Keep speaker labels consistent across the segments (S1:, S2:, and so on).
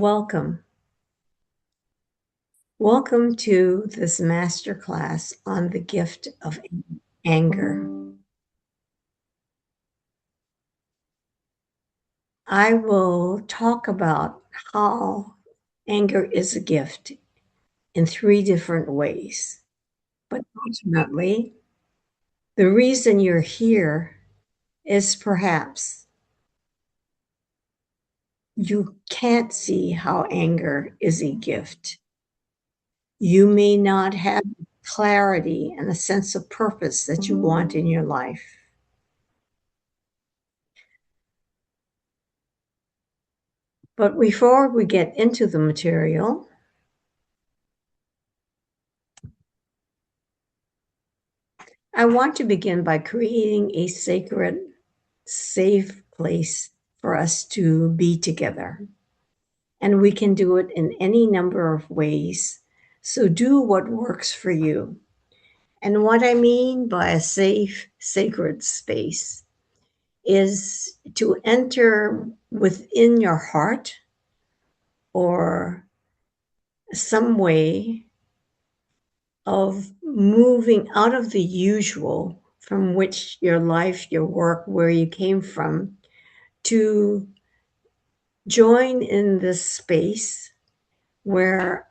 S1: Welcome. Welcome to this masterclass on the gift of anger. I will talk about how anger is a gift in three different ways. But ultimately, the reason you're here is perhaps you can't see how anger is a gift. You may not have clarity and a sense of purpose that you want in your life. But before we get into the material, I want to begin by creating a sacred, safe place for us to be together. And we can do it in any number of ways. So do what works for you. And what I mean by a safe, sacred space is to enter within your heart or some way of moving out of the usual from which your life, your work, where you came from, to join in this space where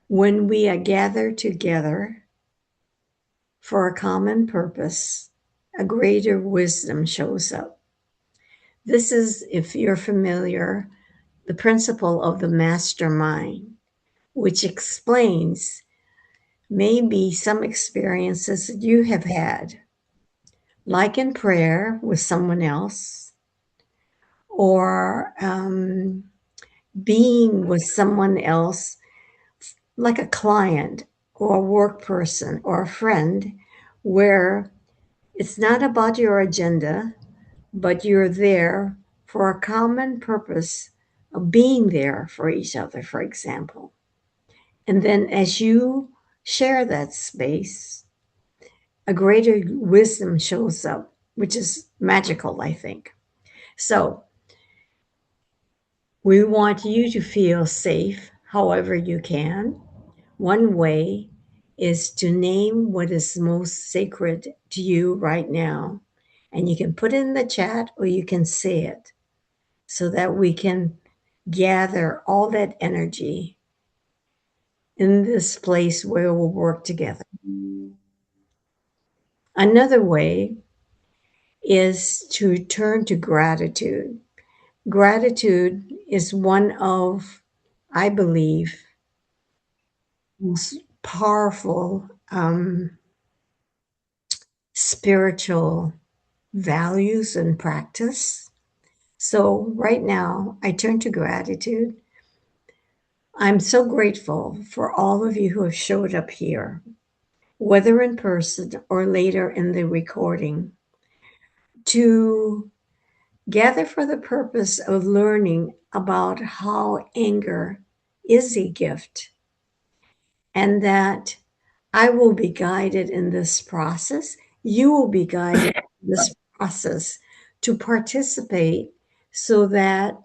S1: when we are gathered together for a common purpose, a greater wisdom shows up. This is, if you're familiar, the principle of the mastermind, which explains maybe some experiences that you have had, like in prayer with someone else, or being with someone else, like a client or a work person or a friend, where it's not about your agenda, but you're there for a common purpose of being there for each other, for example. And then as you share that space, a greater wisdom shows up, which is magical, I think. So we want you to feel safe however you can. One way is to name what is most sacred to you right now. And you can put it in the chat or you can say it so that we can gather all that energy in this place where we'll work together. Another way is to turn to gratitude. Gratitude is one of, I believe, most powerful spiritual values and practice. So, right now, I turn to gratitude. I'm so grateful for all of you who have showed up here, whether in person or later in the recording, to gather for the purpose of learning about how anger is a gift and that I will be guided in this process. You will be guided in this process to participate so that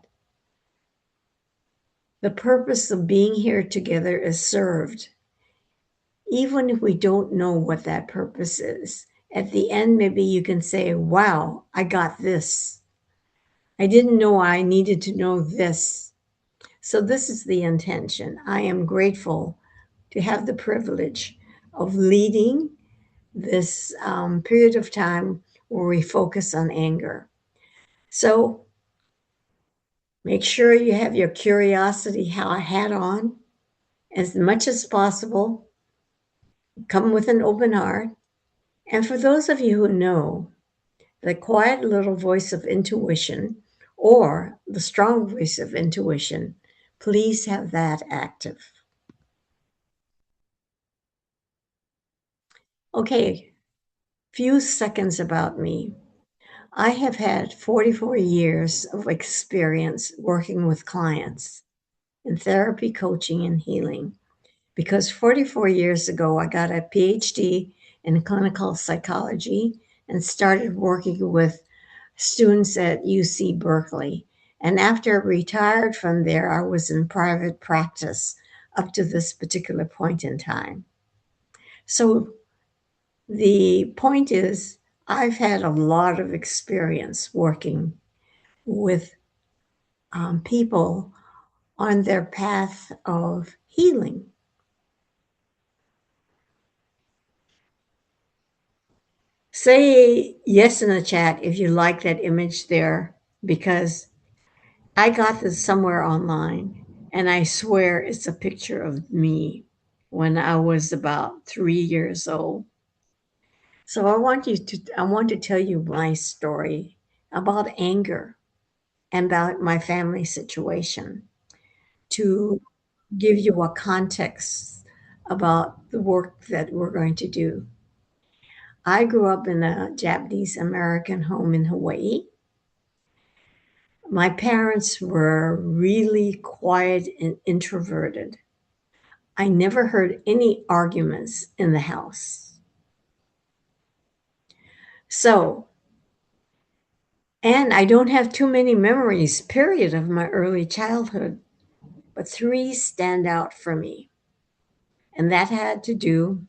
S1: the purpose of being here together is served. Even if we don't know what that purpose is, at the end, maybe you can say, wow, I got this. I didn't know I needed to know this. So, this is the intention. I am grateful to have the privilege of leading this period of time where we focus on anger. So, make sure you have your curiosity hat on as much as possible. Come with an open heart. And for those of you who know the quiet little voice of intuition or the strong voice of intuition, please have that active. Okay, few seconds about me. I have had 44 years of experience working with clients in therapy, coaching, and healing. Because 44 years ago, I got a PhD in clinical psychology and started working with students at UC Berkeley. And after I retired from there, I was in private practice up to this particular point in time. So the point is, I've had a lot of experience working with people on their path of healing. Say yes in the chat if you like that image there, because I got this somewhere online, and I swear it's a picture of me when I was about 3 years old. So I want to tell you my story about anger and about my family situation to give you a context about the work that we're going to do. I grew up in a Japanese American home in Hawaii. My parents were really quiet and introverted. I never heard any arguments in the house. So, and I don't have too many memories, period, of my early childhood, but three stand out for me. And that had to do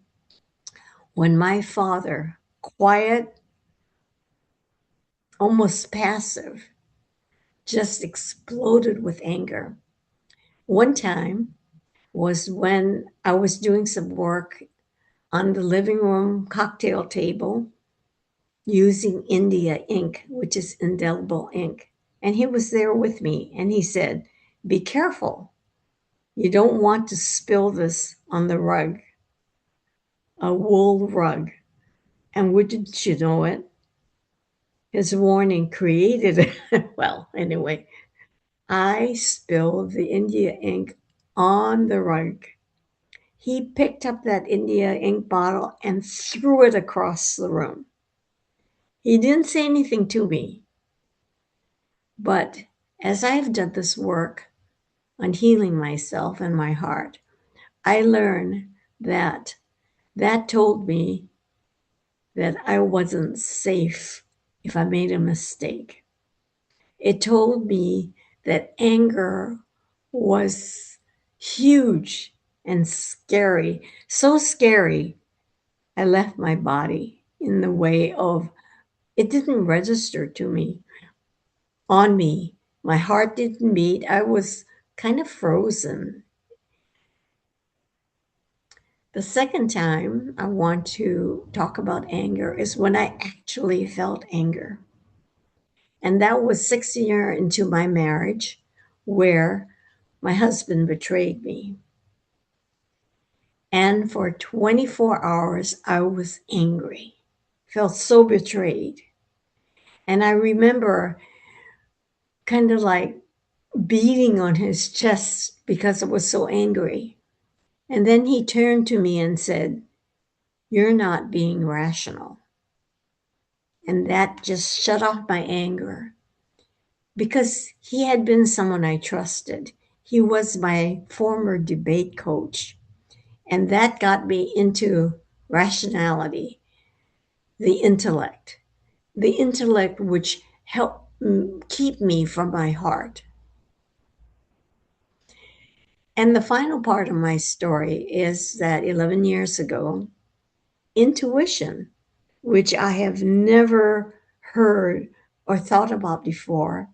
S1: when my father, quiet, almost passive, just exploded with anger. One time was when I was doing some work on the living room cocktail table using India ink, which is indelible ink. And he was there with me and he said, "Be careful. You don't want to spill this on the rug, a wool rug." And wouldn't you know it? His warning created, well, anyway, I spilled the India ink on the rug. He picked up that India ink bottle and threw it across the room. He didn't say anything to me, but as I've done this work on healing myself and my heart, I learned that that told me that I wasn't safe if I made a mistake. It told me that anger was huge and scary, so scary, I left my body in the way of it didn't register to me on me. My heart didn't beat. I was kind of frozen. The second time I want to talk about anger is when I actually felt anger. And that was 6 years into my marriage, where my husband betrayed me. And for 24 hours, I was angry, felt so betrayed. And I remember kind of like beating on his chest because I was so angry. And then he turned to me and said, "You're not being rational." And that just shut off my anger because he had been someone I trusted. He was my former debate coach. And that got me into rationality, the intellect which helped keep me from my heart. And the final part of my story is that 11 years ago, intuition, which I have never heard or thought about before,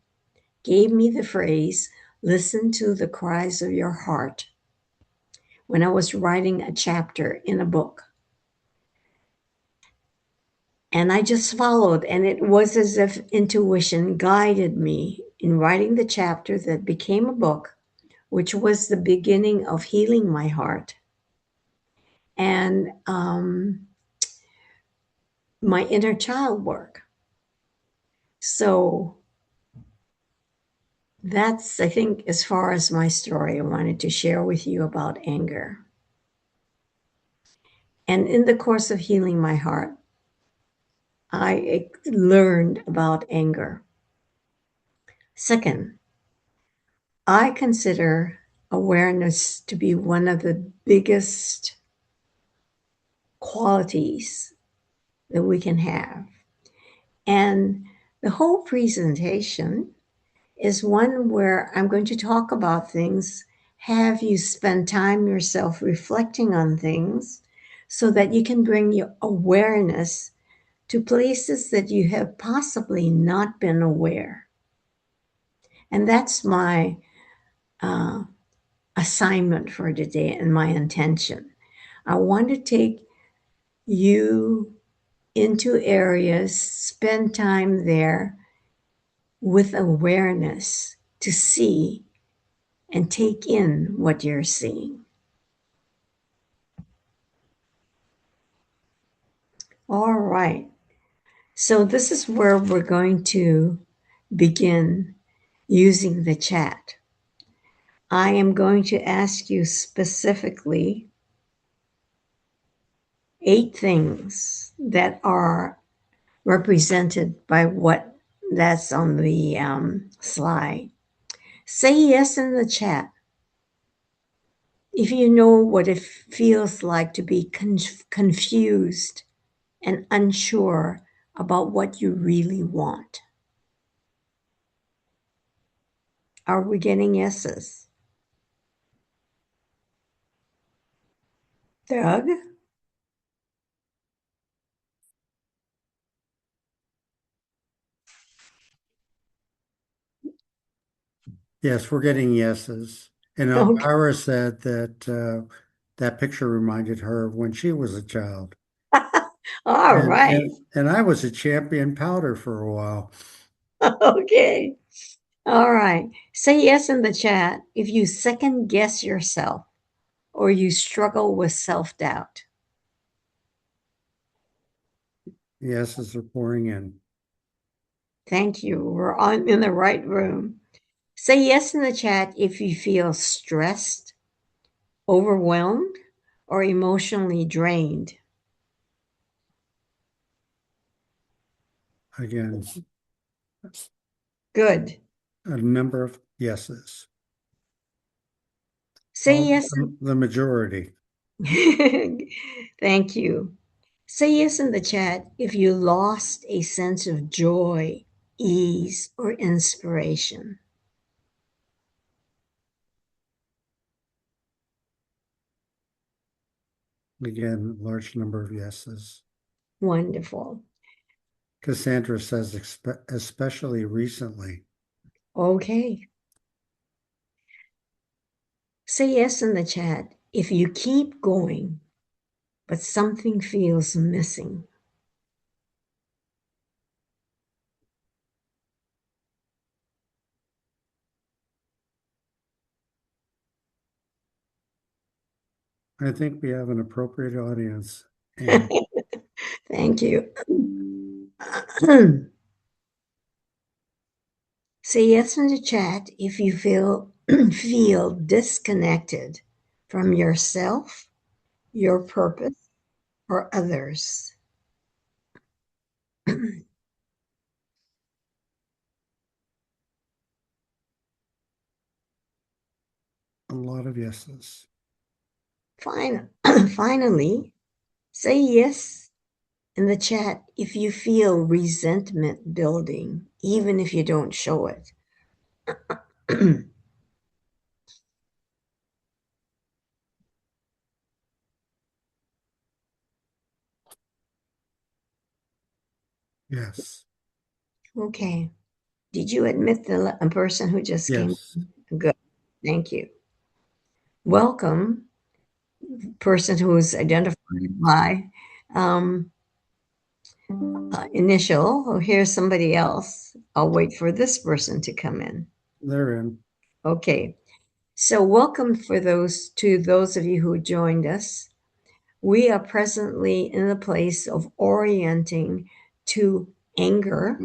S1: gave me the phrase, "Listen to the cries of your heart," when I was writing a chapter in a book. And I just followed, and it was as if intuition guided me in writing the chapter that became a book, which was the beginning of healing my heart and my inner child work. So that's, I think, as far as my story I wanted to share with you about anger. And in the course of healing my heart, I learned about anger. Second, I consider awareness to be one of the biggest qualities that we can have. And the whole presentation is one where I'm going to talk about things, have you spend time yourself reflecting on things so that you can bring your awareness to places that you have possibly not been aware. And that's my uh, assignment for today and my intention. I want to take you into areas, spend time there with awareness to see and take in what you're seeing. All right. So, this is where we're going to begin using the chat. I am going to ask you specifically 8 things that are represented by what that's on the slide. Say yes in the chat if you know what it feels like to be confused and unsure about what you really want. Are we getting yeses? Doug?
S2: Yes, we're getting yeses. And
S1: Okay.
S2: Elvira said that that picture reminded her of when she was a child.
S1: All
S2: And,
S1: right.
S2: and and I was a champion powder for a while.
S1: Okay. All right. Say yes in the chat if you second guess yourself or you struggle with self doubt.
S2: Yeses are pouring in.
S1: Thank you. We're on in the right room. Say yes in the chat if you feel stressed, overwhelmed, or emotionally drained.
S2: Again,
S1: Good.
S2: a number of yeses.
S1: Say
S2: All
S1: yes.
S2: the majority.
S1: Thank you. Say yes in the chat if you lost a sense of joy, ease, or inspiration.
S2: Again, large number of yeses.
S1: Wonderful.
S2: Cassandra says, especially recently.
S1: Okay. Say yes in the chat if you keep going, but something feels missing.
S2: I think we have an appropriate audience. And
S1: Thank you. Say yes in the chat if you feel disconnected from yourself, your purpose, or others.
S2: a lot of yeses.
S1: Finally, say yes in the chat if you feel resentment building, even if you don't show it.
S2: Yes.
S1: Okay. Did you admit the person who just came?
S2: Yes.
S1: Good. Thank you. Welcome, person who is identified by um, initial. Oh, here's somebody else. I'll wait for this person to come in.
S2: They're in.
S1: Okay. So, welcome for those of you who joined us. We are presently in the place of orienting to anger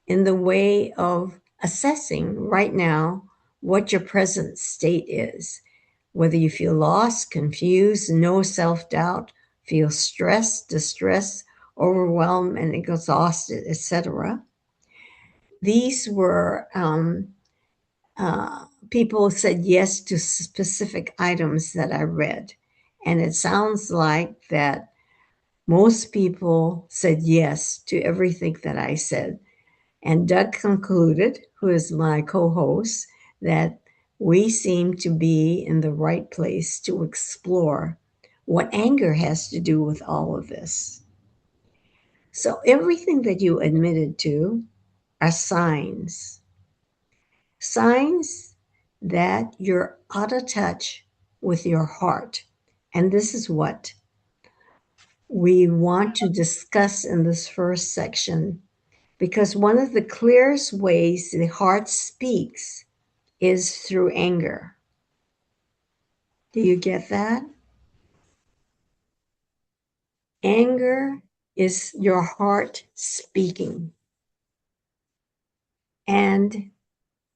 S1: in the way of assessing right now what your present state is. Whether you feel lost, confused, no self doubt, feel stressed, distressed, overwhelmed, and exhausted, etc. These were people said yes to specific items that I read. And it sounds like that most people said yes to everything that I said. And Doug concluded who is my co host, that we seem to be in the right place to explore what anger has to do with all of this. So, everything that you admitted to are signs that you're out of touch with your heart. And this is what we want to discuss in this first section, because one of the clearest ways the heart speaks is through anger. Do you get that? Anger is your heart speaking. And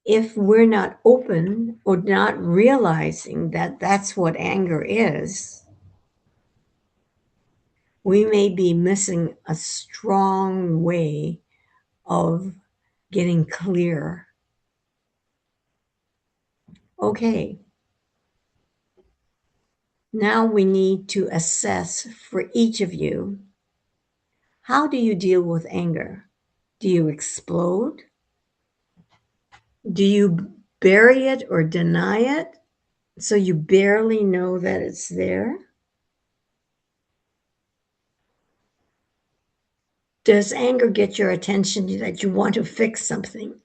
S1: if we're not open or not realizing that that's what anger is, we may be missing a strong way of getting clear. Okay, now we need to assess for each of you, how do you deal with anger? Do you explode? Do you bury it or deny it so you barely know that it's there? Does anger get your attention that you want to fix something?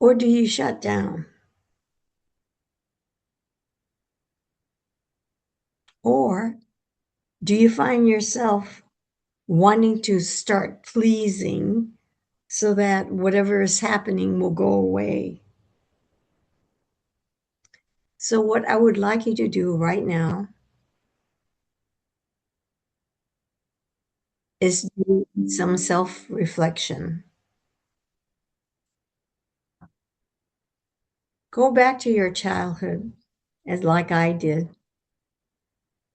S1: Or do you shut down? Or do you find yourself wanting to start pleasing so that whatever is happening will go away? So, what I would like you to do right now is do some self reflection. Go back to your childhood, as like I did,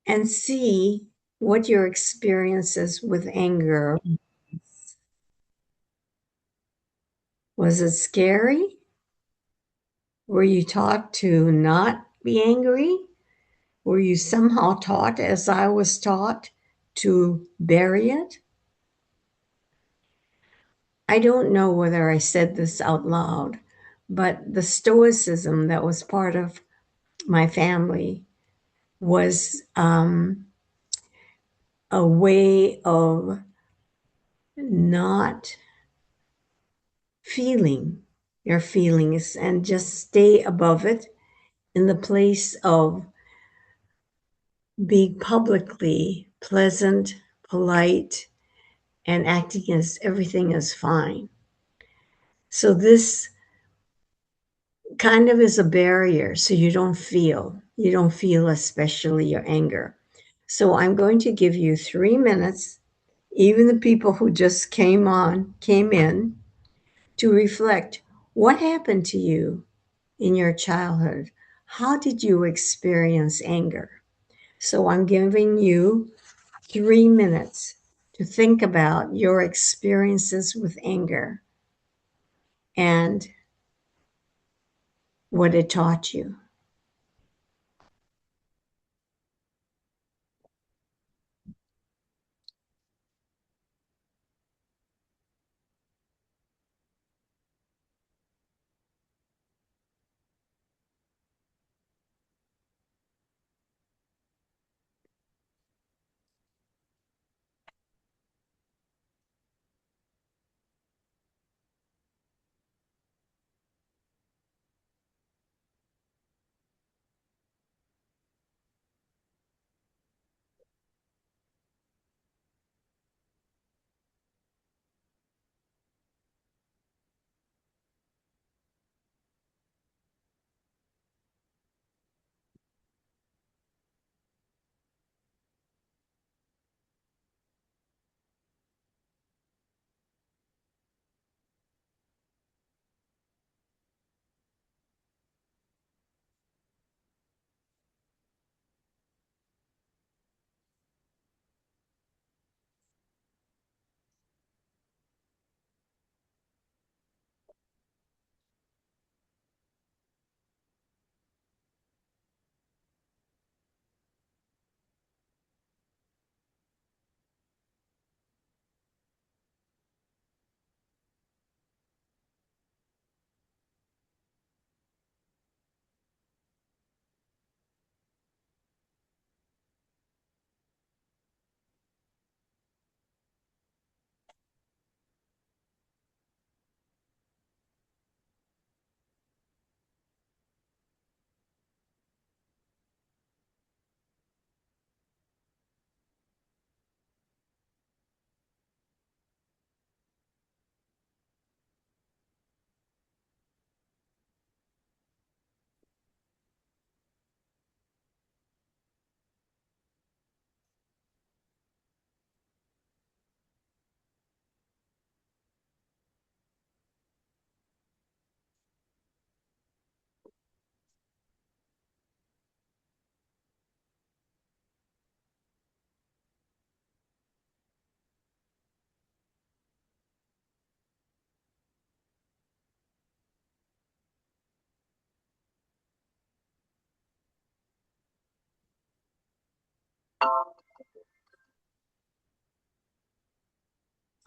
S1: and see what your experiences with anger. Was it scary? Were you taught to not be angry? Were you somehow taught, as I was taught, to bury it? I don't know whether I said this out loud, but the stoicism that was part of my family was a way of not feeling your feelings and just stay above it in the place of being publicly pleasant, polite, and acting as everything is fine. So this kind of is a barrier so you don't feel especially your anger. So I'm going to give you 3 minutes, even the people who just came in, to reflect what happened to you in your childhood. How did you experience anger? So I'm giving you 3 minutes to think about your experiences with anger and what it taught you.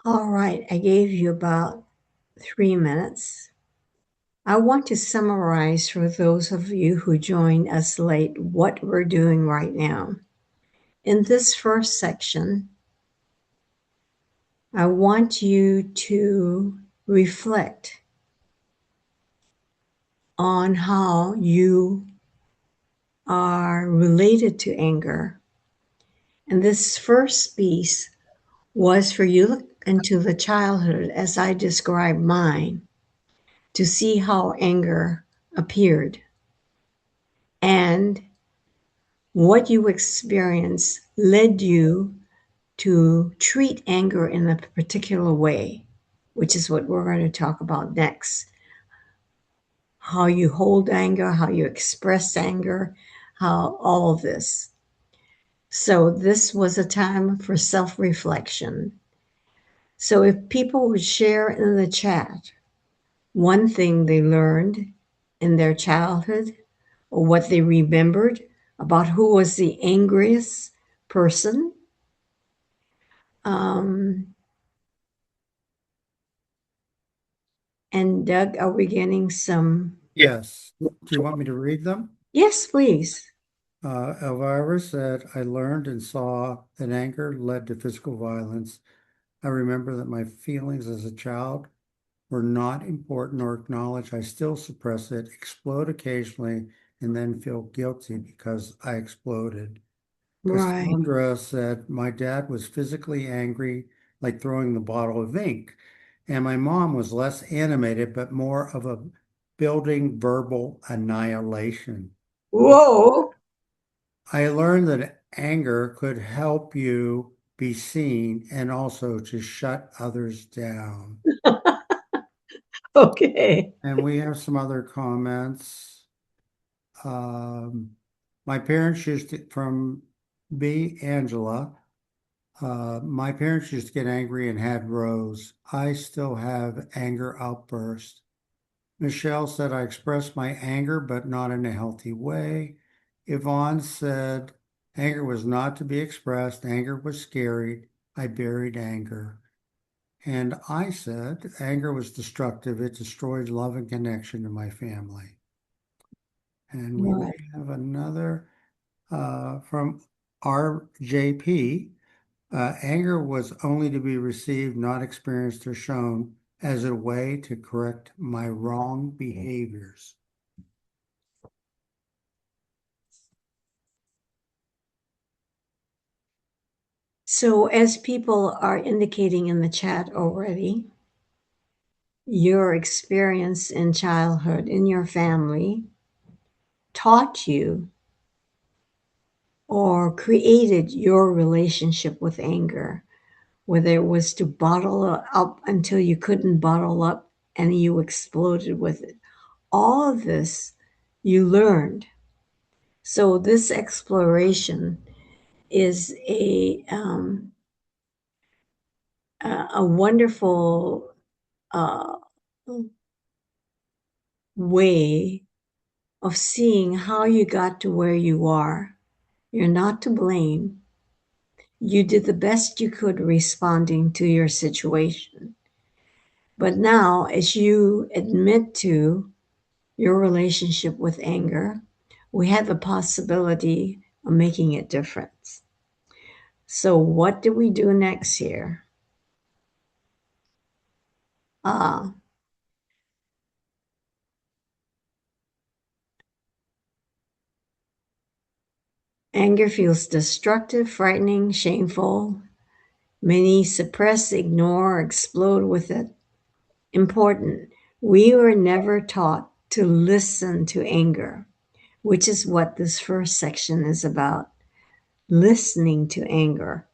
S1: All right, I gave you about 3 minutes. I want to summarize for those of you who joined us late what we're doing right now. In this first section, I want you to reflect on how you are related to anger. And this first piece was for you to look into the childhood as I described mine to see how anger appeared and what you experienced led you to treat anger in a particular way, which is what we're going to talk about next. How you hold anger, how you express anger, how all of this. So, this was a time for self reflection. So, if people would share in the chat one thing they learned in their childhood or what they remembered about who was the angriest person. Um, and Doug, are we getting some?
S2: Yes. Do you want me to read them?
S1: Yes, please.
S2: Elvira said, I learned and saw that anger led to physical violence. I remember that my feelings as a child were not important or acknowledged. I still suppress it, explode occasionally, and then feel guilty because I exploded.
S1: Right.
S2: Cassandra said, my dad was physically angry, like throwing the bottle of ink. And my mom was less animated, but more of a building verbal annihilation.
S1: Whoa.
S2: I learned that anger could help you be seen and also to shut others down.
S1: Okay.
S2: And we have some other comments. Um, my parents used to, from B. Angela, my parents used to get angry and had rows. I still have anger outbursts. Michelle said, I expressed my anger, but not in a healthy way. Yvonne said, anger was not to be expressed. Anger was scary. I buried anger. And I said, anger was destructive. It destroyed love and connection in my family. And we may
S1: Right.
S2: have another from RJP. Anger was only to be received, not experienced or shown as a way to correct my wrong behaviors.
S1: So, as people are indicating in the chat already, your experience in childhood in your family taught you or created your relationship with anger, whether it was to bottle it up until you couldn't bottle up and you exploded with it. All of this you learned. So, this exploration is a wonderful uh, way of seeing how you got to where you are. You're not to blame. You did the best you could responding to your situation. But now, as you admit to your relationship with anger, we have the possibility of making a difference. So, what do we do next here? Ah, anger feels destructive, frightening, shameful. Many suppress, ignore, explode with it. Important. We were never taught to listen to anger, which is what this first section is about. Listening to anger.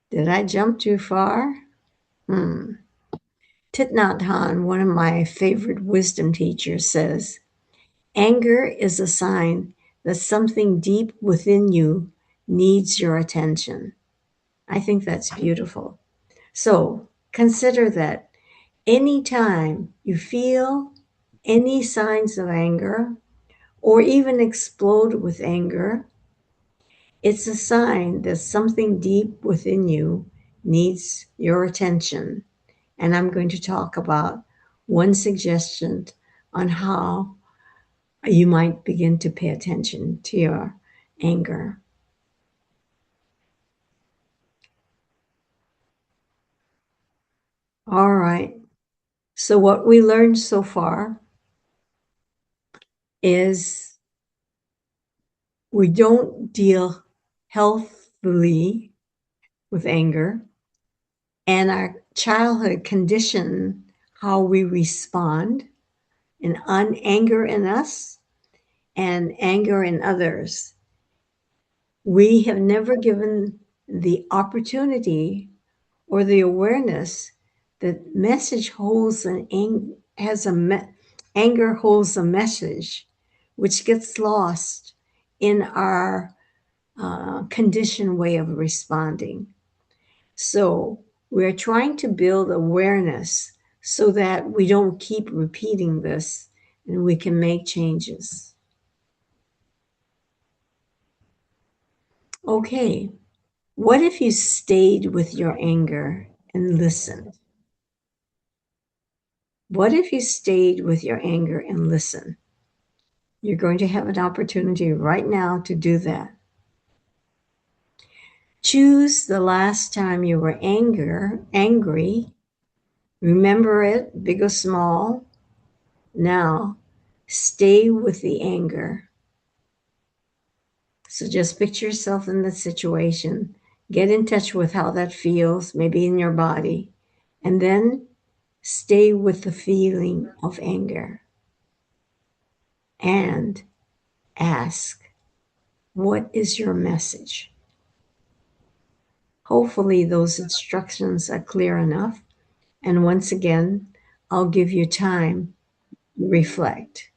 S1: Did I jump too far? Hmm. Thich Nhat Hanh, one of my favorite wisdom teachers, says, anger is a sign that something deep within you needs your attention. I think that's beautiful. So consider that anytime you feel any signs of anger or even explode with anger, It's a sign that something deep within you needs your attention. And I'm going to talk about one suggestion on how you might begin to pay attention to your anger. All right. So, what we learned so far is we don't deal healthfully with anger, and our childhood condition how we respond in anger in us and anger in others. We have never given the opportunity or the awareness that message holds anger holds a message which gets lost in our conditioned way of responding. So we're trying to build awareness so that we don't keep repeating this and we can make changes. Okay, what if you stayed with your anger and listened? What if you stayed with your anger and listened? You're going to have an opportunity right now to do that. Choose the last time you were angry. Remember it, big or small. Now, stay with the anger. So just picture yourself in the situation. Get in touch with how that feels, maybe in your body. And then stay with the feeling of anger and ask, what is your message? Hopefully, those instructions are clear enough. And once again, I'll give you time to reflect.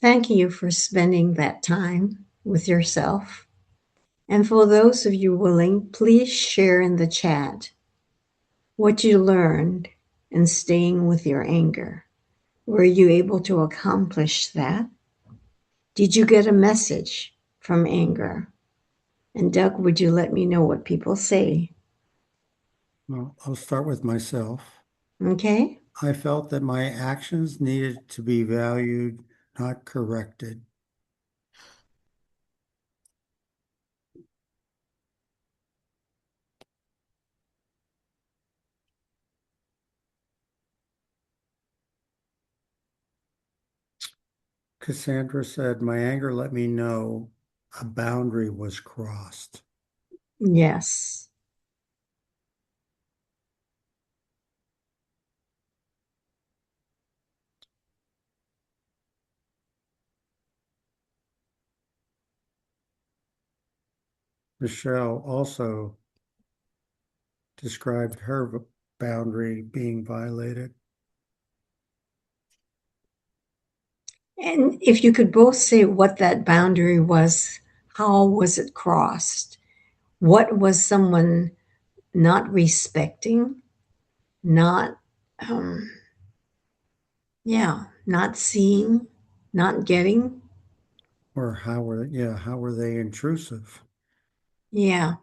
S1: Thank you for spending that time with yourself. And for those of you willing, please share in the chat what you learned in staying with your anger. Were you able to accomplish that? Did you get a message from anger? And Doug, would you let me know what people say?
S2: Well, I'll start with myself.
S1: Okay.
S2: I felt that my actions needed to be valued, not corrected. Cassandra said, my anger let me know a boundary was crossed.
S1: Yes.
S2: Michelle also described her boundary being violated.
S1: And if you could both say what that boundary was, how was it crossed? What was someone not respecting, not, um, yeah, not seeing, not getting?
S2: Or how were they intrusive?
S1: Yeah.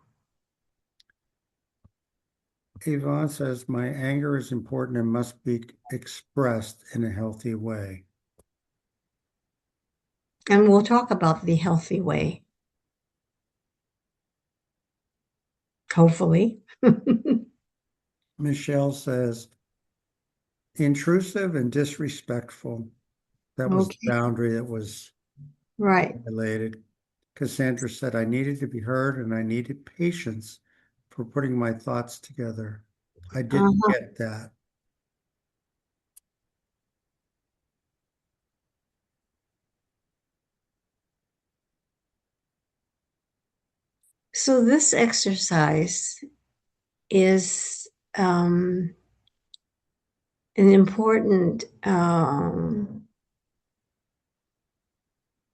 S2: Yvonne says, my anger is important and must be expressed in a healthy way.
S1: And we'll talk about the healthy way, hopefully.
S2: Michelle says, intrusive and disrespectful. That was the
S1: Okay.
S2: boundary that was
S1: Right.
S2: violated. Cassandra said, I needed to be heard and I needed patience for putting my thoughts together. I didn't
S1: Uh-huh.
S2: get that.
S1: So this exercise is an important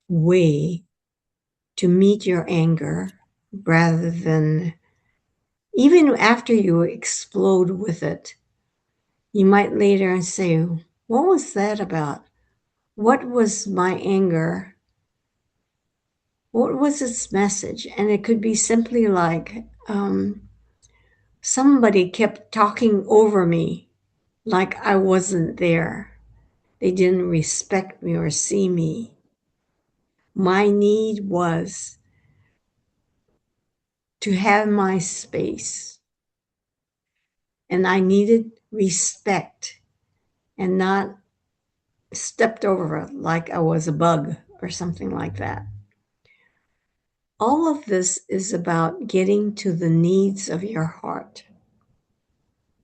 S1: way to meet your anger rather than even after you explode with it. You might later say, what was that about? What was my anger? What was its message? And it could be simply like somebody kept talking over me like I wasn't there. They didn't respect me or see me. My need was to have my space, and I needed respect and not stepped over like I was a bug or something like that. All of this is about getting to the needs of your heart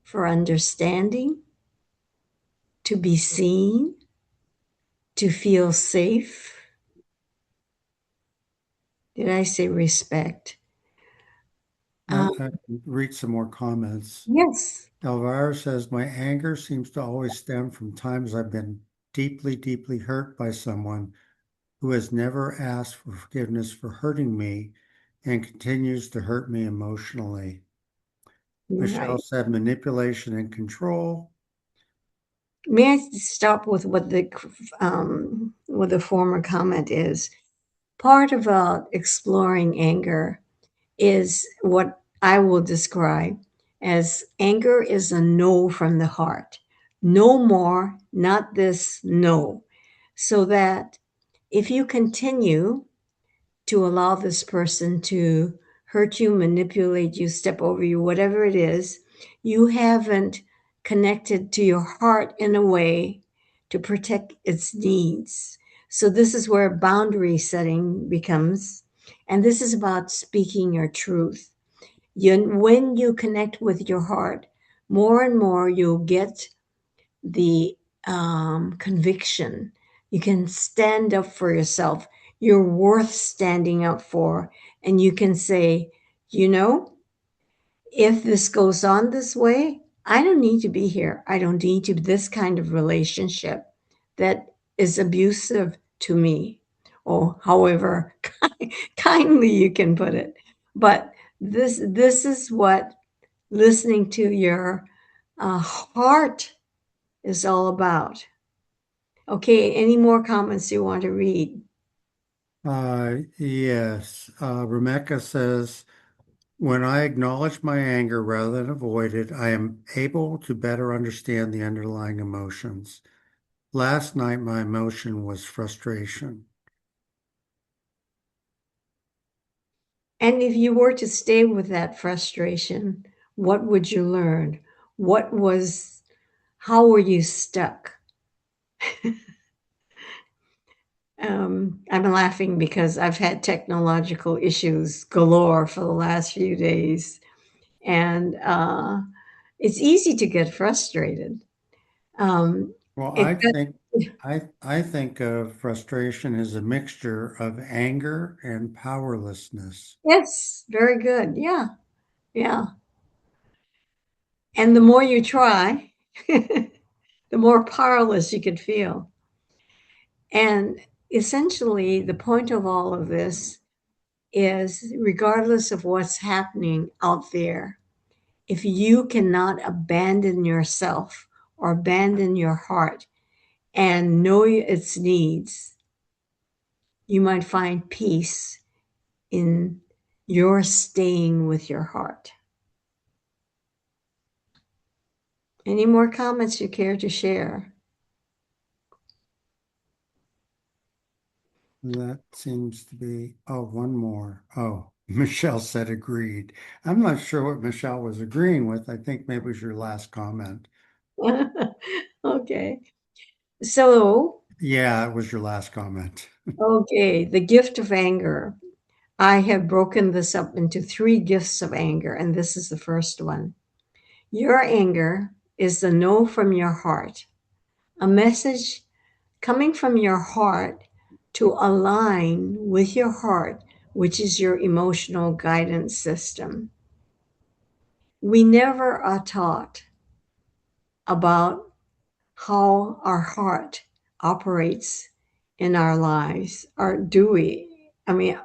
S1: for understanding, to be seen, to feel safe. Did I say respect?
S2: I,
S1: Um,
S2: I read some more comments.
S1: yes.
S2: Elvira says, my anger seems to always stem from times I've been deeply, deeply hurt by someone who has never asked for forgiveness for hurting me and continues to hurt me emotionally. Michelle
S1: Right.
S2: said, manipulation and control.
S1: May I stop with what the former comment is? Part of exploring anger is what I will describe as anger is a no from the heart. No more, not this, no. So that if you continue to allow this person to hurt you, manipulate you, step over you, whatever it is, you haven't connected to your heart in a way to protect its needs. So, this is where boundary setting becomes, and this is about speaking your truth. When you connect with your heart, more and more you'll get the conviction. You can stand up for yourself. You're worth standing up for. And you can say, you know, if this goes on this way, I don't need to be here. I don't need to be this kind of relationship that is abusive to me, or however kindly you can put it. But this is what listening to your heart is all about. Okay, any more comments you want to read?
S2: Yes. Rebecca says, When I acknowledge my anger rather than avoid it, I am able to better understand the underlying emotions. Last night, my emotion was frustration.
S1: And if you were to stay with that frustration, what would you learn? What was, how were you stuck? I'm laughing because I've had technological issues galore for the last few days, and it's easy to get frustrated. Um,
S2: Well,
S1: it got,
S2: I think of frustration as a mixture of anger and powerlessness.
S1: yes, very good. Yeah, yeah. And the more you try, the more powerless you could feel. And essentially, the point of all of this is regardless of what's happening out there, if you cannot abandon yourself or abandon your heart and know its needs, you might find peace in your staying with your heart. Any more comments you care to share?
S2: That seems to be, oh, one more. Oh, Michelle said agreed. I'm not sure what Michelle was agreeing with. I think maybe it was your last comment.
S1: Okay. So,
S2: Yeah, it was your last comment.
S1: okay, the gift of anger. I have broken this up into three gifts of anger, and this is the first one. Your anger is the no from your heart, a message coming from your heart to align with your heart, which is your emotional guidance system. We never are taught about how our heart operates in our lives, or do we? I mean,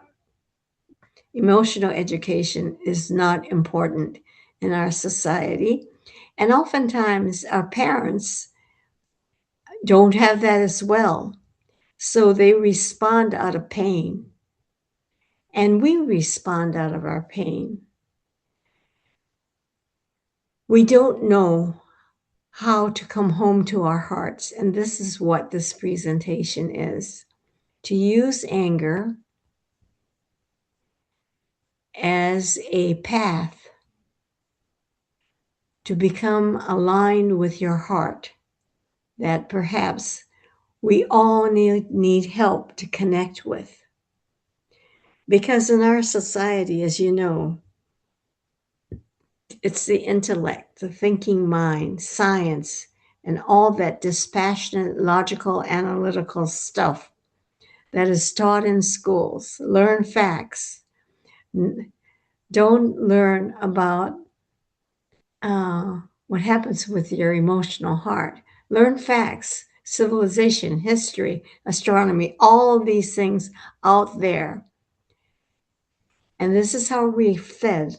S1: emotional education is not important in our society. And oftentimes, our parents don't have that as well. So they respond out of pain, and we respond out of our pain. We don't know how to come home to our hearts. And this is what this presentation is, to use anger as a path to become aligned with your heart, that perhaps we all need help to connect with. Because in our society, as you know, it's the intellect, the thinking mind, science, and all that dispassionate, logical, analytical stuff that is taught in schools. Learn facts. Don't learn about what happens with your emotional heart. Learn facts, civilization, history, astronomy, all of these things out there. And this is how we're fed.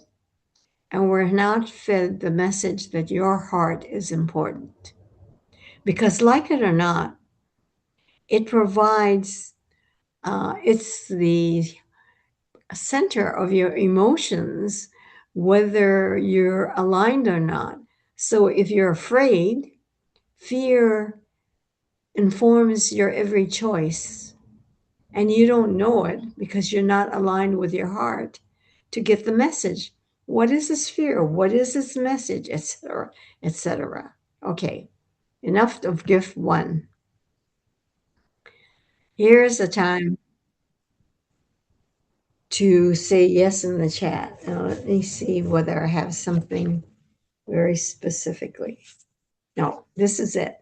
S1: And we're not fed the message that your heart is important. Because, like it or not, it provides, it's the center of your emotions, whether you're aligned or not. So, if you're afraid, fear informs your every choice, and you don't know it because you're not aligned with your heart to get the message. What is this fear? What is this message? Etc. Etc. Okay, enough of gift one. Here's a time to say yes in the chat. Now, let me see whether I have something very specifically. No, this is it.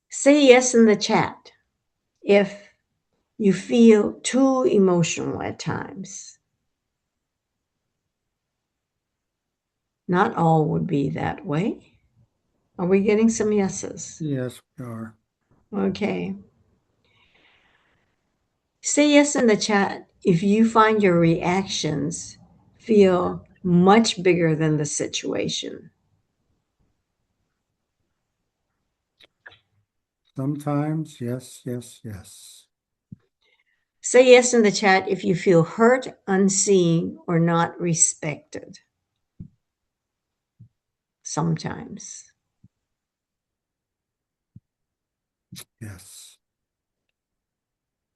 S1: Say yes in the chat if you feel too emotional at times. Not all would be that way. Are we getting some yeses?
S2: Yes, we are.
S1: Okay. Say yes in the chat if you find your reactions feel much bigger than the situation.
S2: Sometimes, yes, yes, yes.
S1: Say yes in the chat if you feel hurt, unseen, or not respected. Sometimes.
S2: Yes.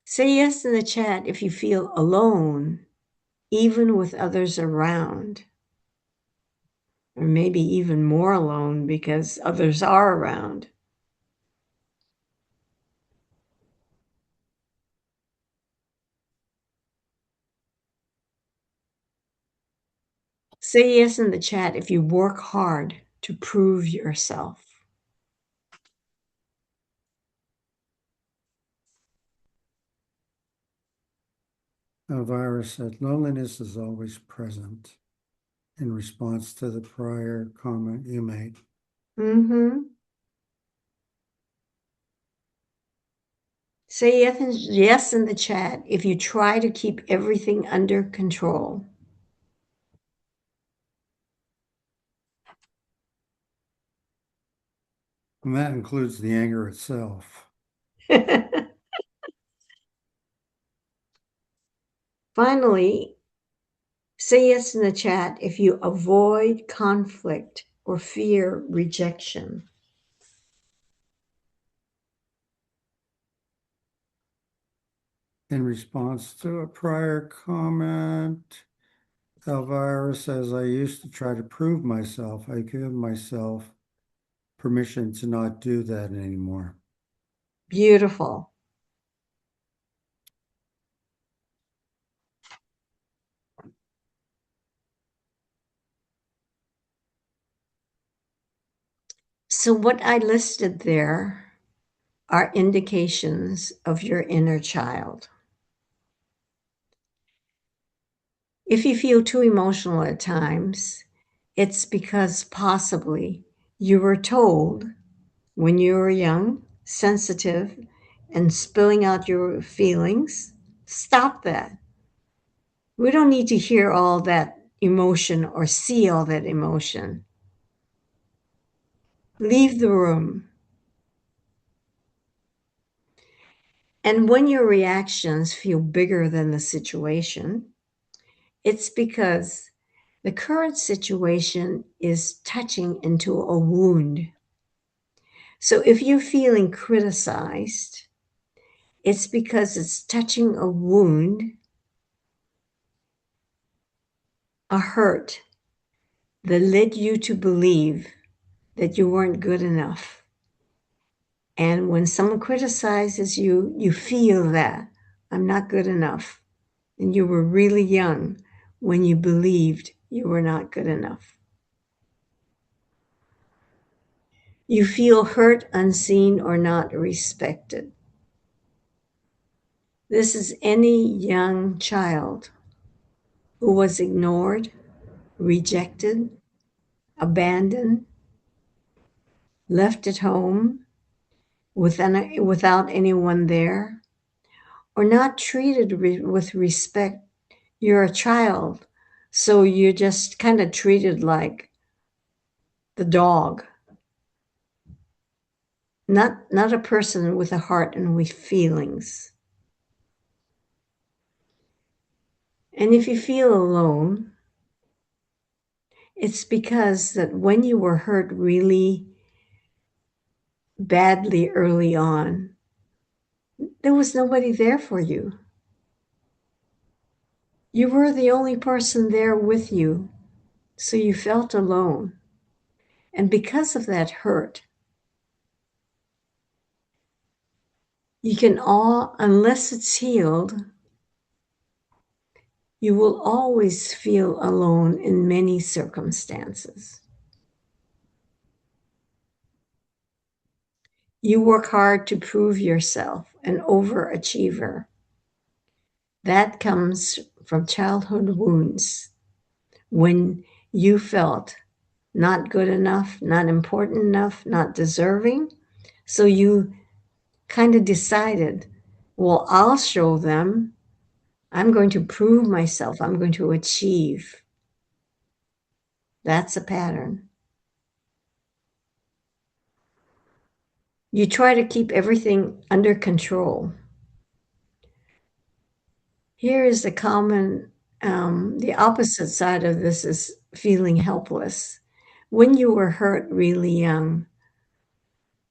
S1: Say yes in the chat if you feel alone, even with others around, or maybe even more alone because others are around. Say yes in the chat if you work hard to prove yourself.
S2: Elvira said, loneliness is always present in response to the prior comment you made.
S1: Mm-hmm. Say yes in the chat if you try to keep everything under control.
S2: And that includes the anger itself.
S1: Finally, say yes in the chat if you avoid conflict or fear rejection.
S2: In response to a prior comment, Elvira says, I used to try to prove myself. I give myself permission to not do that anymore.
S1: Beautiful. So, what I listed there are indications of your inner child. If you feel too emotional at times, it's because possibly you were told when you were young, sensitive, and spilling out your feelings. Stop that. We don't need to hear all that emotion or see all that emotion. Leave the room. And when your reactions feel bigger than the situation, it's because the current situation is touching into a wound. So if you're feeling criticized, it's because it's touching a wound, a hurt that led you to believe that you weren't good enough. And when someone criticizes you, you feel that I'm not good enough. And you were really young when you believed you were not good enough. You feel hurt, unseen, or not respected. This is any young child who was ignored, rejected, abandoned, left at home without anyone there, or not treated with respect. You're a child, so you're just kind of treated like the dog, not a person with a heart and with feelings. And if you feel alone, it's because that when you were hurt really badly early on, there was nobody there for you. You were the only person there with you, so you felt alone. And because of that hurt, you can all, unless it's healed, you will always feel alone in many circumstances. You work hard to prove yourself an overachiever. That comes from childhood wounds when you felt not good enough, not important enough, not deserving. So you kind of decided, well, I'll show them. I'm going to prove myself. I'm going to achieve. That's a pattern. You try to keep everything under control. Here is the opposite side of this is feeling helpless. When you were hurt really young,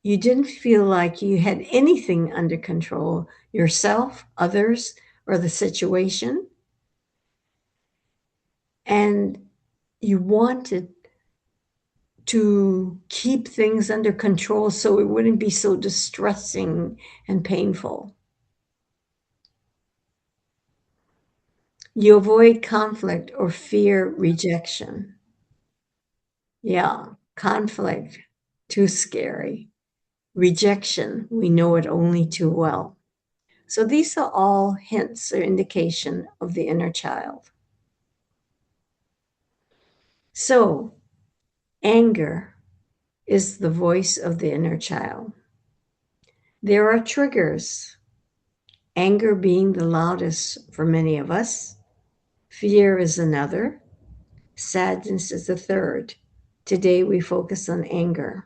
S1: you didn't feel like you had anything under control, yourself, others, or the situation. And you wanted to keep things under control so it wouldn't be so distressing and painful. You avoid conflict or fear rejection. Yeah, conflict, too scary. Rejection, we know it only too well. So these are all hints or indication of the inner child. So anger is the voice of the inner child. There are triggers, anger being the loudest for many of us, fear is another, sadness is the third. Today we focus on anger.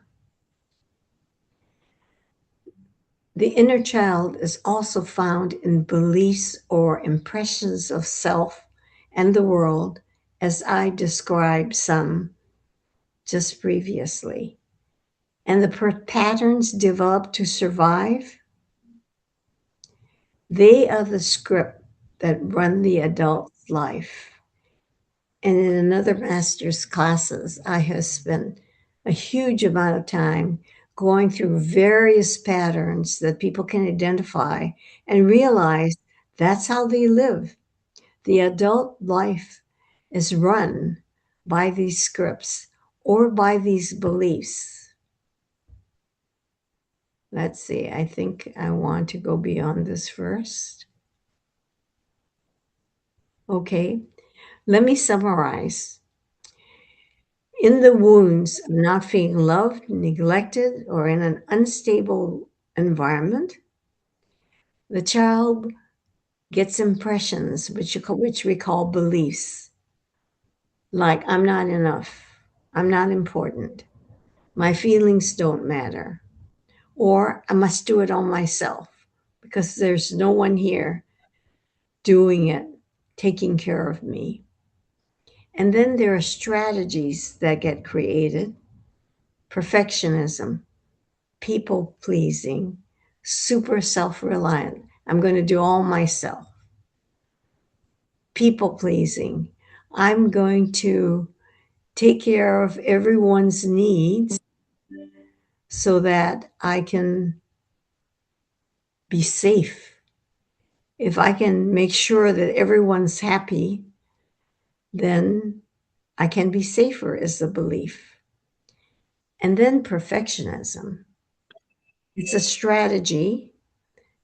S1: The inner child is also found in beliefs or impressions of self and the world, as I described some just previously. And the patterns developed to survive, they are the script that run the adult's life. And in another master's classes, I have spent a huge amount of time going through various patterns that people can identify and realize that's how they live. The adult life is run by these scripts or by these beliefs. Let's see, I think I want to go beyond this first. Okay, let me summarize. In the wounds of not feeling loved, neglected, or in an unstable environment, the child gets impressions, which we call beliefs, like I'm not enough, I'm not important, my feelings don't matter, or I must do it all myself because there's no one here doing it, taking care of me. And then there are strategies that get created: perfectionism, people pleasing, super self reliant. I'm going to do all myself. People pleasing. I'm going to take care of everyone's needs so that I can be safe. If I can make sure that everyone's happy, then I can be safer, is the belief. And then perfectionism. It's a strategy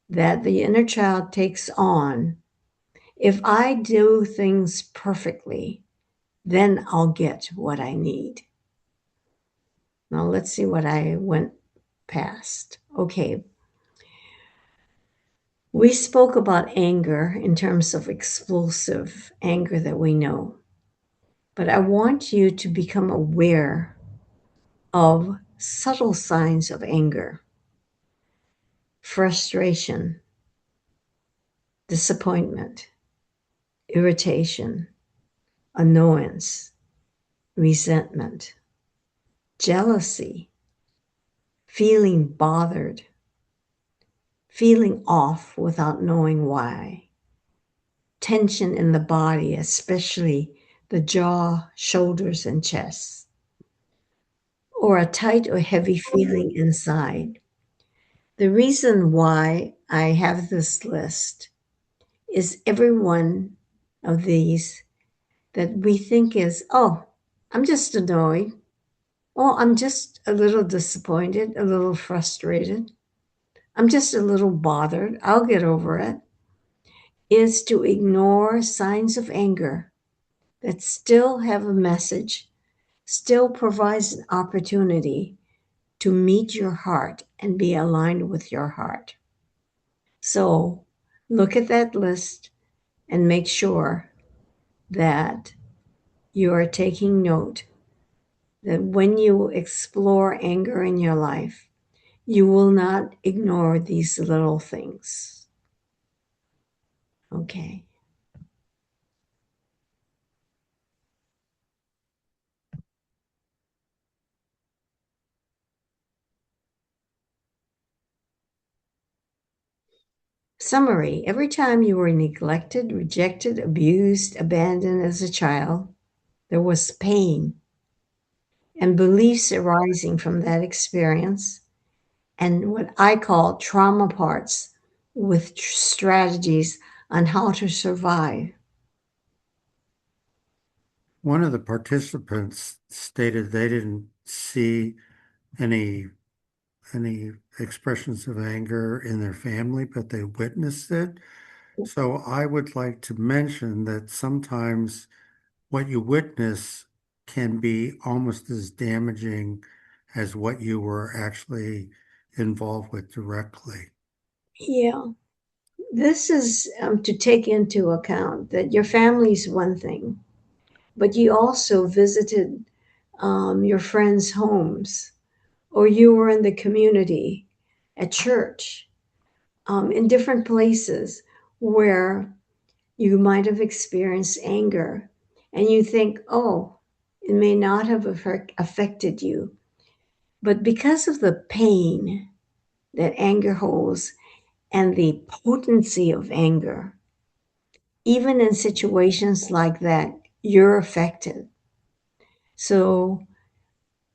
S1: that the inner child takes on. If I do things perfectly, then I'll get what I need. Now let's see what I went past. Okay. We spoke about anger in terms of explosive anger that we know, but I want you to become aware of subtle signs of anger: frustration, disappointment, irritation, annoyance, resentment, jealousy, feeling bothered, feeling off without knowing why, tension in the body, especially the jaw, shoulders, and chest, or a tight or heavy feeling inside. The reason why I have this list is every one of these that we think is, oh, I'm just annoyed. Oh, I'm just a little disappointed, a little frustrated. I'm just a little bothered. I'll get over it. Is to ignore signs of anger that still have a message, still provides an opportunity to meet your heart and be aligned with your heart. So look at that list and make sure that you are taking note that when you explore anger in your life, you will not ignore these little things. Okay. Summary: every time you were neglected, rejected, abused, abandoned as a child, there was pain and beliefs arising from that experience, and what I call trauma parts with strategies on how to survive.
S2: One of the participants stated they didn't see any any expressions of anger in their family, but they witnessed it. So I would like to mention that sometimes what you witness can be almost as damaging as what you were actually involved with directly.
S1: Yeah, this is to take into account that your family's one thing, but you also visited your friends' homes, or you were in the community, at church, in different places where you might have experienced anger, and you think, oh, it may not have affected you. But because of the pain that anger holds and the potency of anger, even in situations like that, you're affected. So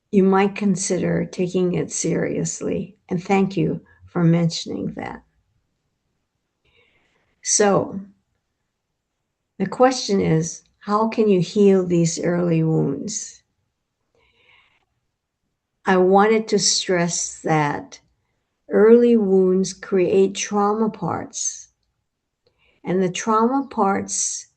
S1: you might consider taking it seriously. And thank you for mentioning that. So the question is, how can you heal these early wounds? I wanted to stress that early wounds create trauma parts, and the trauma parts'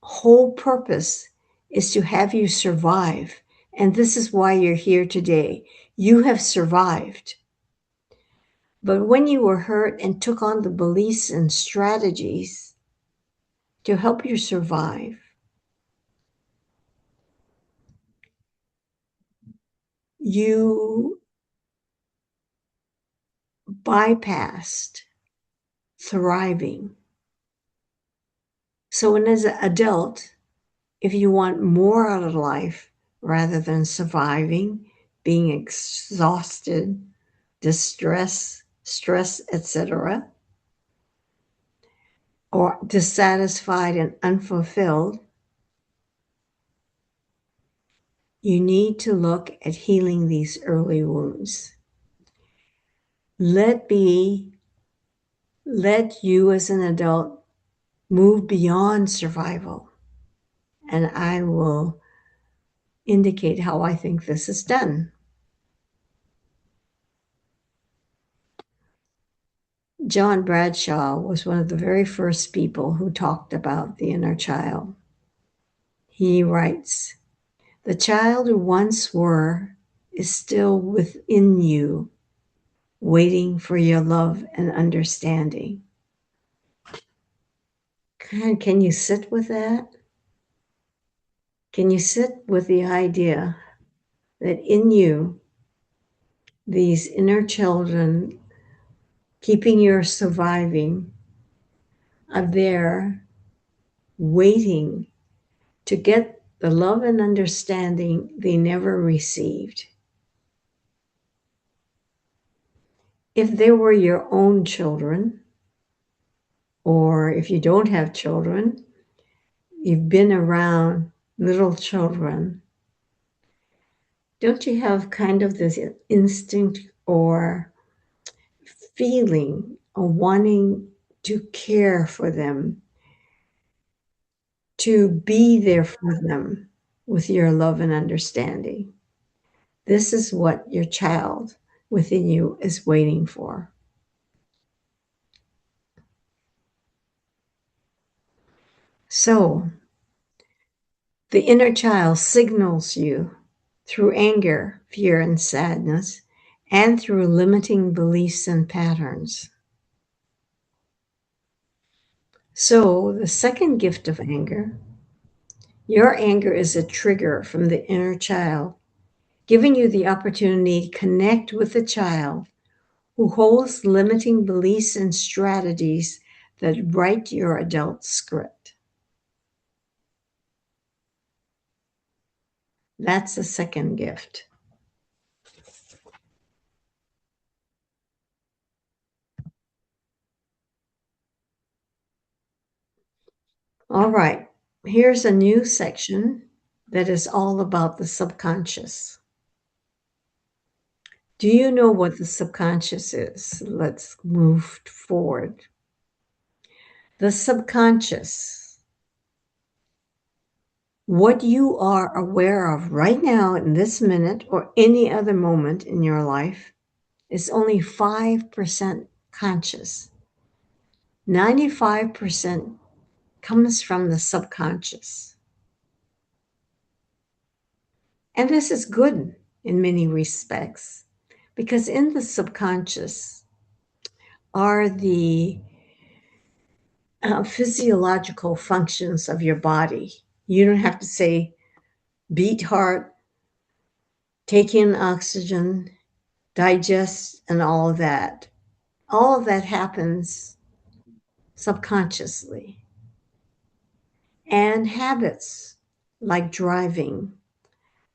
S1: whole purpose is to have you survive. And this is why you're here today. You have survived. But when you were hurt and took on the beliefs and strategies to help you survive, you bypassed thriving. So, as an adult, if you want more out of life rather than surviving, being exhausted, distress, stress, etc., or dissatisfied and unfulfilled, you need to look at healing these early wounds. Let be, let you as an adult move beyond survival. And I will indicate how I think this is done. John Bradshaw was one of the very first people who talked about the inner child. He writes, "The child who once were is still within you, waiting for your love and understanding." Can you sit with that? Can you sit with the idea that in you, these inner children keeping you surviving are there waiting to get the love and understanding they never received? If they were your own children, or if you don't have children, you've been around little children, don't you have kind of this instinct or feeling of wanting to care for them, to be there for them with your love and understanding? This is what your child within you is waiting for. So, the inner child signals you through anger, fear, and sadness, and through limiting beliefs and patterns. So, the second gift of anger, your anger is a trigger from the inner child, giving you the opportunity to connect with the child who holds limiting beliefs and strategies that write your adult script. That's the second gift. All right. Here's a new section that is all about the subconscious. Do you know what the subconscious is? Let's move forward. The subconscious, what you are aware of right now in this minute or any other moment in your life, is only 5% conscious. 95% comes from the subconscious. And this is good in many respects because in the subconscious are the physiological functions of your body. You don't have to say beat heart, take in oxygen, digest, and all of that. All of that happens subconsciously. And habits like driving,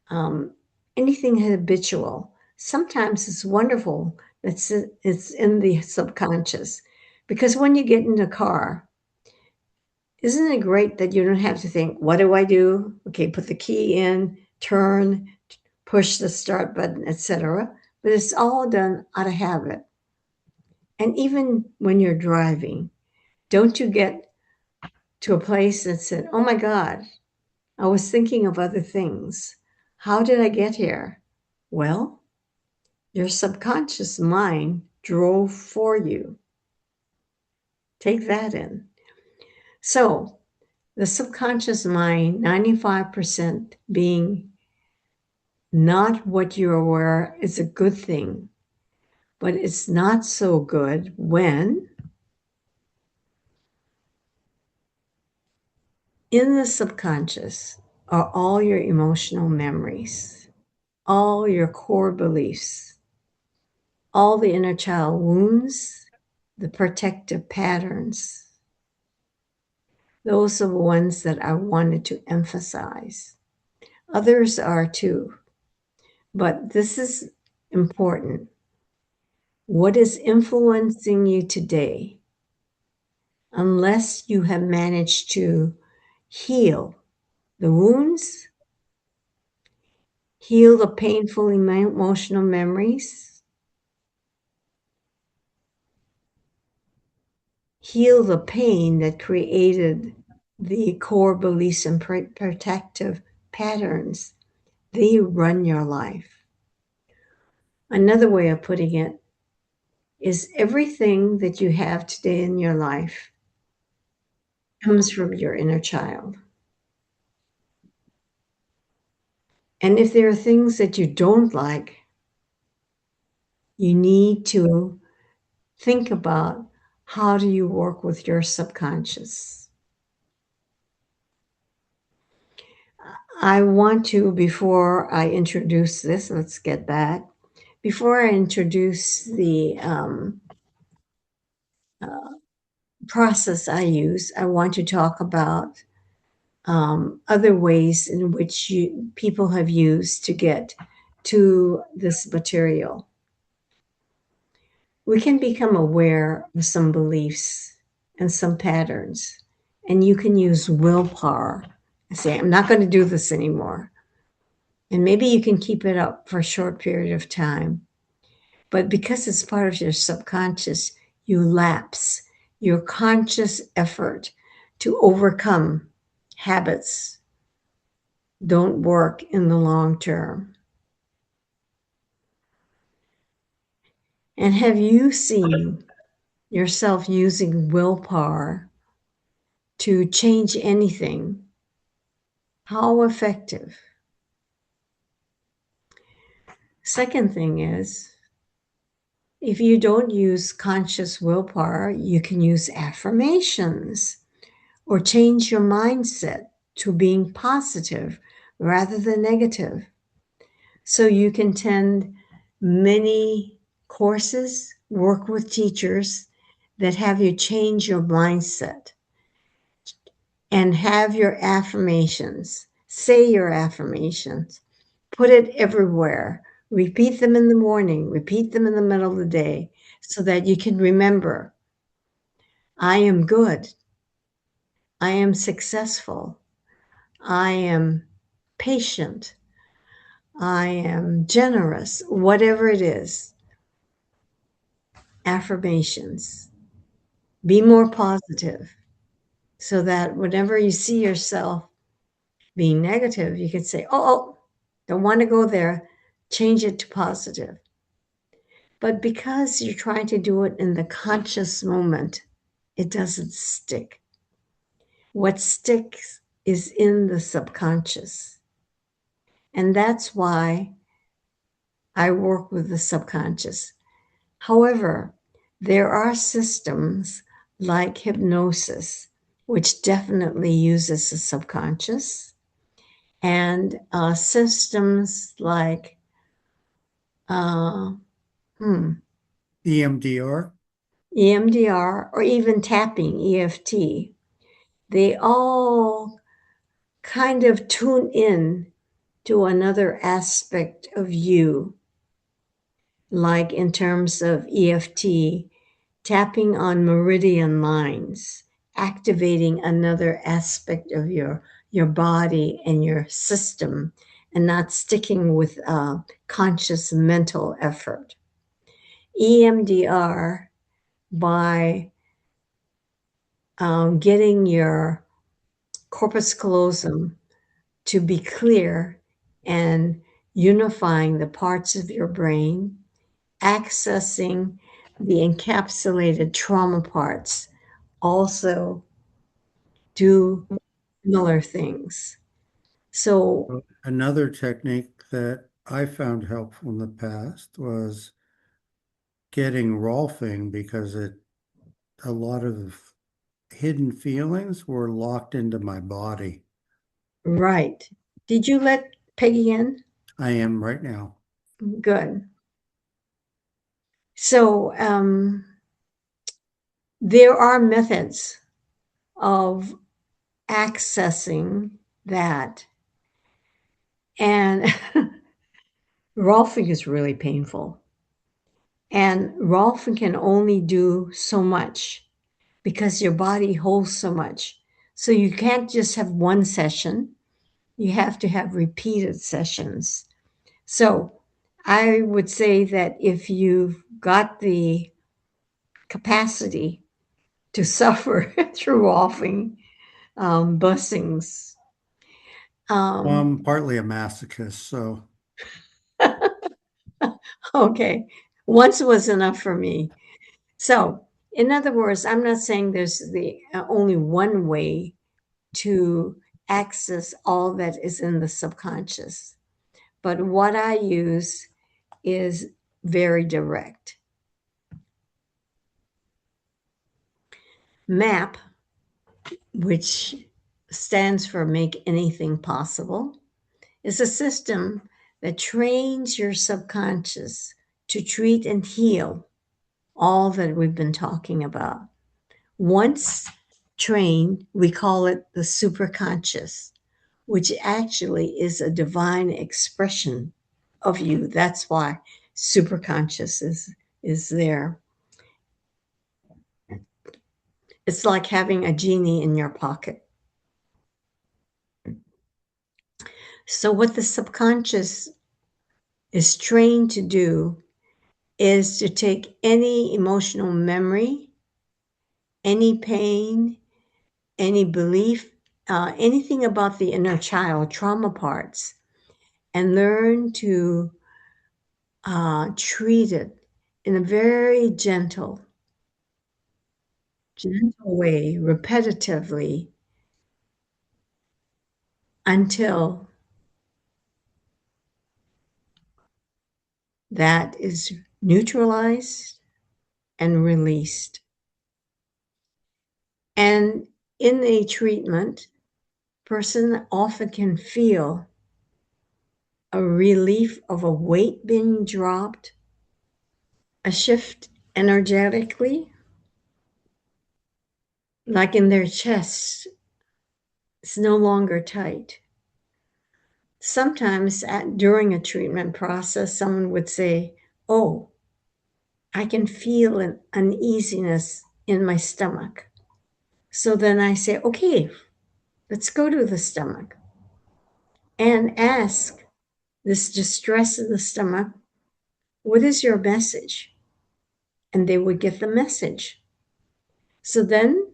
S1: um, anything habitual. Sometimes it's wonderful that it's in the subconscious because when you get in the car, isn't it great that you don't have to think, what do I do? Okay, put the key in, turn, push the start button, etc. But it's all done out of habit. And even when you're driving, don't you get to a place that said, oh my God, I was thinking of other things. How did I get here? Well, your subconscious mind drove for you. Take that in. So, the subconscious mind, 95% being not what you're aware, is a good thing, but it's not so good when in the subconscious are all your emotional memories, all your core beliefs, all the inner child wounds, the protective patterns. Those are the ones that I wanted to emphasize. Others are too, but this is important. What is influencing you today, unless you have managed to heal the wounds, heal the painful emotional memories, heal the pain that created the core beliefs and protective patterns, they run your life. Another way of putting it is everything that you have today in your life comes from your inner child. And if there are things that you don't like, you need to think about how do you work with your subconscious. I want to, before I introduce this, let's get back. Before I introduce the uh, process I use, I want to talk about other ways in which people have used to get to this material. We can become aware of some beliefs and some patterns, and you can use willpower and say, I'm not going to do this anymore. And maybe you can keep it up for a short period of time. But because it's part of your subconscious, you lapse. Your conscious effort to overcome habits don't work in the long term. And have you seen yourself using willpower to change anything? How effective? Second thing is, if you don't use conscious willpower, you can use affirmations or change your mindset to being positive rather than negative. So you can attend many courses, work with teachers that have you change your mindset and have your affirmations. Say your affirmations. Put it everywhere. Repeat them in the morning, repeat them in the middle of the day so that you can remember I am good. I am successful. I am patient. I am generous. Whatever it is, affirmations. Be more positive so that whenever you see yourself being negative, you can say, oh, don't want to go there. Change it to positive. But because you're trying to do it in the conscious moment, it doesn't stick. What sticks is in the subconscious. And that's why I work with the subconscious. However, there are systems like hypnosis, which definitely uses the subconscious, and systems like uh, hmm,
S2: EMDR.
S1: EMDR or even tapping, EFT. They all kind of tune in to another aspect of you, like in terms of EFT, tapping on meridian lines, activating another aspect of your body and your system, and not sticking with conscious mental effort. EMDR, by getting your corpus callosum to be clear and unifying the parts of your brain, accessing the encapsulated trauma parts, also do similar things. So,
S2: Another technique that I found helpful in the past was getting Rolfing because a lot of hidden feelings were locked into my body.
S1: right. Did you let Peggy in?
S2: I am right now.
S1: Good. So, there are methods of accessing that. And Rolfing is really painful. And Rolfing can only do so much because your body holds so much. So you can't just have one session, you have to have repeated sessions. So I would say that if you've got the capacity to suffer through Rolfing, blessings.
S2: Well,
S1: Um,
S2: I'm partly a masochist, so
S1: okay, once was enough for me. So, in other words, I'm not saying there's the only one way to access all that is in the subconscious, but what I use is very direct. MAP, which stands for Make Anything Possible, is a system that trains your subconscious to treat and heal all that we've been talking about. Once trained, we call it the superconscious, which actually is a divine expression of you. That's why superconscious is there. It's like having a genie in your pocket. So what the subconscious is trained to do is to take any emotional memory, any pain, any belief, anything about the inner child, trauma parts, and learn to treat it in a very gentle way, repetitively, until that is neutralized and released. And in a treatment, person often can feel a relief of a weight being dropped, a shift energetically, like in their chest, it's no longer tight. Sometimes during a treatment process, someone would say, oh, I can feel an uneasiness in my stomach. So then I say, okay, let's go to the stomach and ask this distress in the stomach, what is your message? And they would get the message. So then,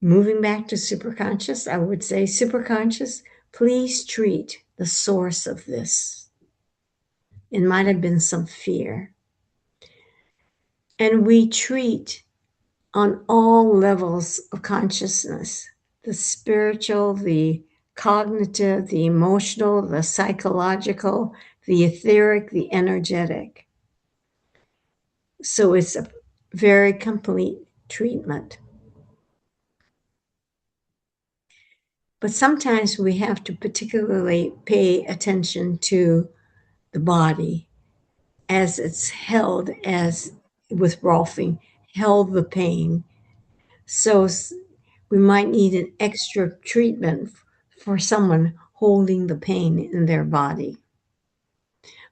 S1: moving back to superconscious, I would say, superconscious, please treat the source of this. It might have been some fear. And we treat on all levels of consciousness, the spiritual, the cognitive, the emotional, the psychological, the etheric, the energetic. So it's a very complete treatment. But sometimes we have to particularly pay attention to the body as it's held, as with Rolfing, held the pain. So we might need an extra treatment for someone holding the pain in their body.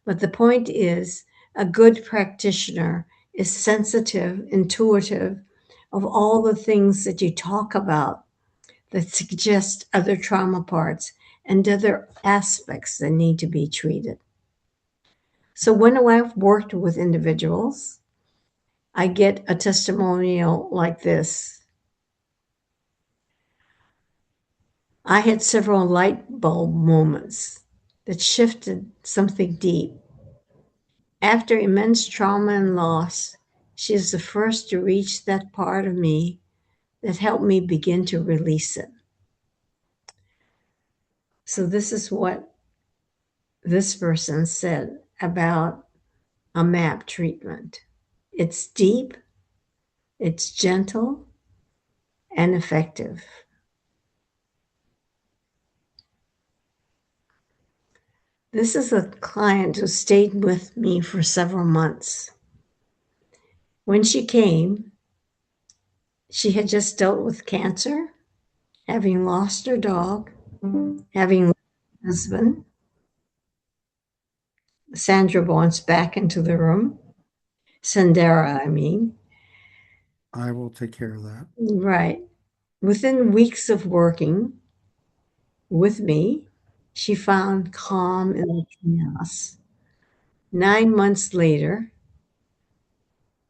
S1: But the point is, a good practitioner is sensitive, intuitive of all the things that you talk about that suggest other trauma parts and other aspects that need to be treated. So when I've worked with individuals, I get a testimonial like this. I had several light bulb moments that shifted something deep. After immense trauma and loss, she is the first to reach that part of me that helped me begin to release it. So, this is what this person said about a MAP treatment. It's deep, it's gentle, and effective. This is a client who stayed with me for several months. When she came, she had just dealt with cancer, having lost her dog, having lost her husband. Sandra wants back into the room. Sandera, I mean.
S2: I will take care of that.
S1: Right. Within weeks of working with me, she found calm in the chaos. 9 months later,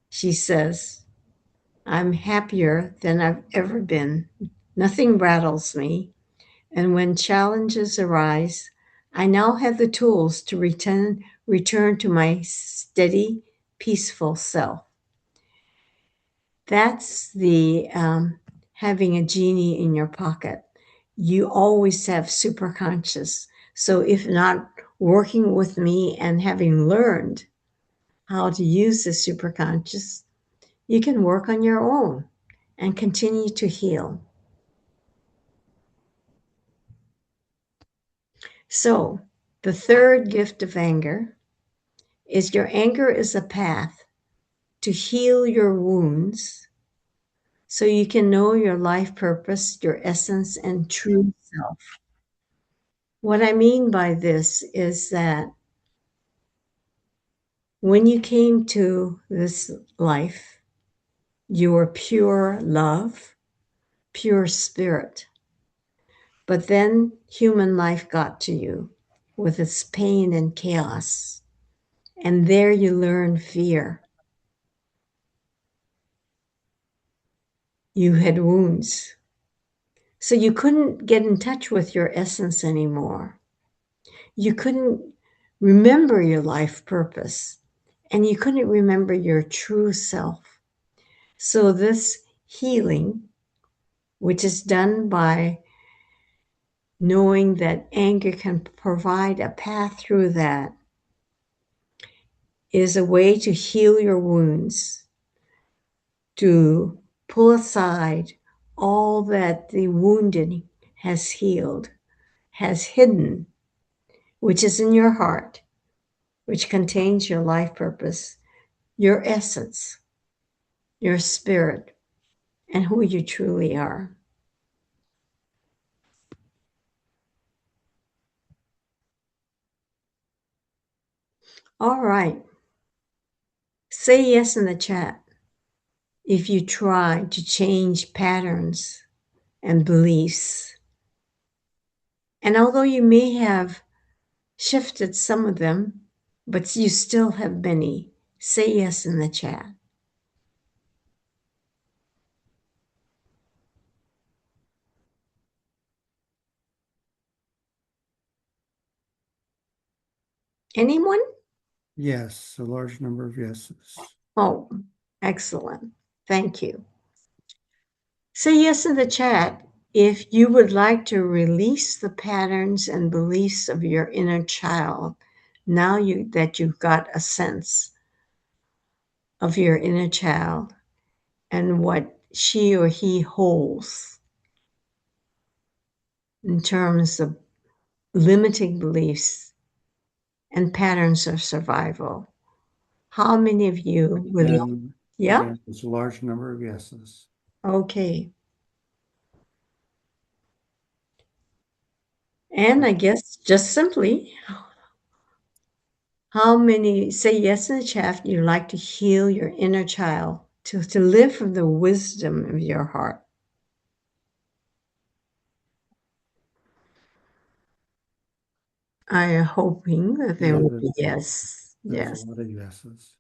S1: she says, I'm happier than I've ever been. Nothing rattles me. And when challenges arise, I now have the tools to return to my steady, peaceful self. That's the having a genie in your pocket. You always have superconscious. So if not working with me and having learned how to use the superconscious, you can work on your own and continue to heal. So the third gift of anger is your anger is a path to heal your wounds so you can know your life purpose, your essence, and true self. What I mean by this is that when you came to this life, you were pure love, pure spirit. But then human life got to you with its pain and chaos. And there you learn fear. You had wounds. So you couldn't get in touch with your essence anymore. You couldn't remember your life purpose. And you couldn't remember your true self. So this healing, which is done by knowing that anger can provide a path through that, is a way to heal your wounds, to pull aside all that the wounded has healed, has hidden, which is in your heart, which contains your life purpose, your essence, your spirit, and who you truly are. All right. Say yes in the chat. if you try to change patterns and beliefs. And although you may have shifted some of them, but you still have many, say yes in the chat. Anyone?
S2: Yes, a large number of yeses.
S1: Oh, excellent. Thank you. Say yes in the chat if you would like to release the patterns and beliefs of your inner child now that you've got a sense of your inner child and what she or he holds in terms of limiting beliefs and patterns of survival. How many of you would like?
S2: Again,
S1: Yeah?
S2: again, it's a large number of yeses.
S1: Okay. And I guess just simply, how many say yes in the chat you like to heal your inner child, to live from the wisdom of your heart? I am hoping that there
S2: Yeah,
S1: will be yes.
S2: there's a
S1: Yes.
S2: lot of yeses.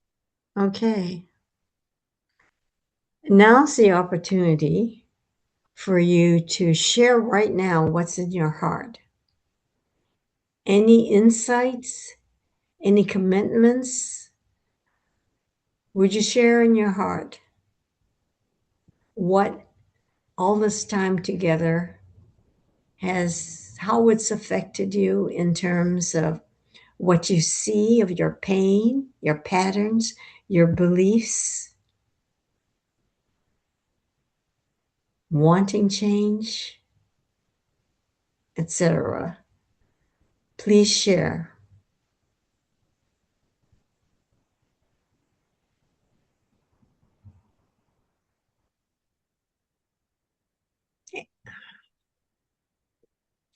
S1: Okay. Now's the opportunity for you to share right now what's in your heart. Any insights, any commitments? Would you share in your heart what all this time together how it's affected you in terms of what you see of your pain, your patterns, your beliefs, wanting change, etc. Please share.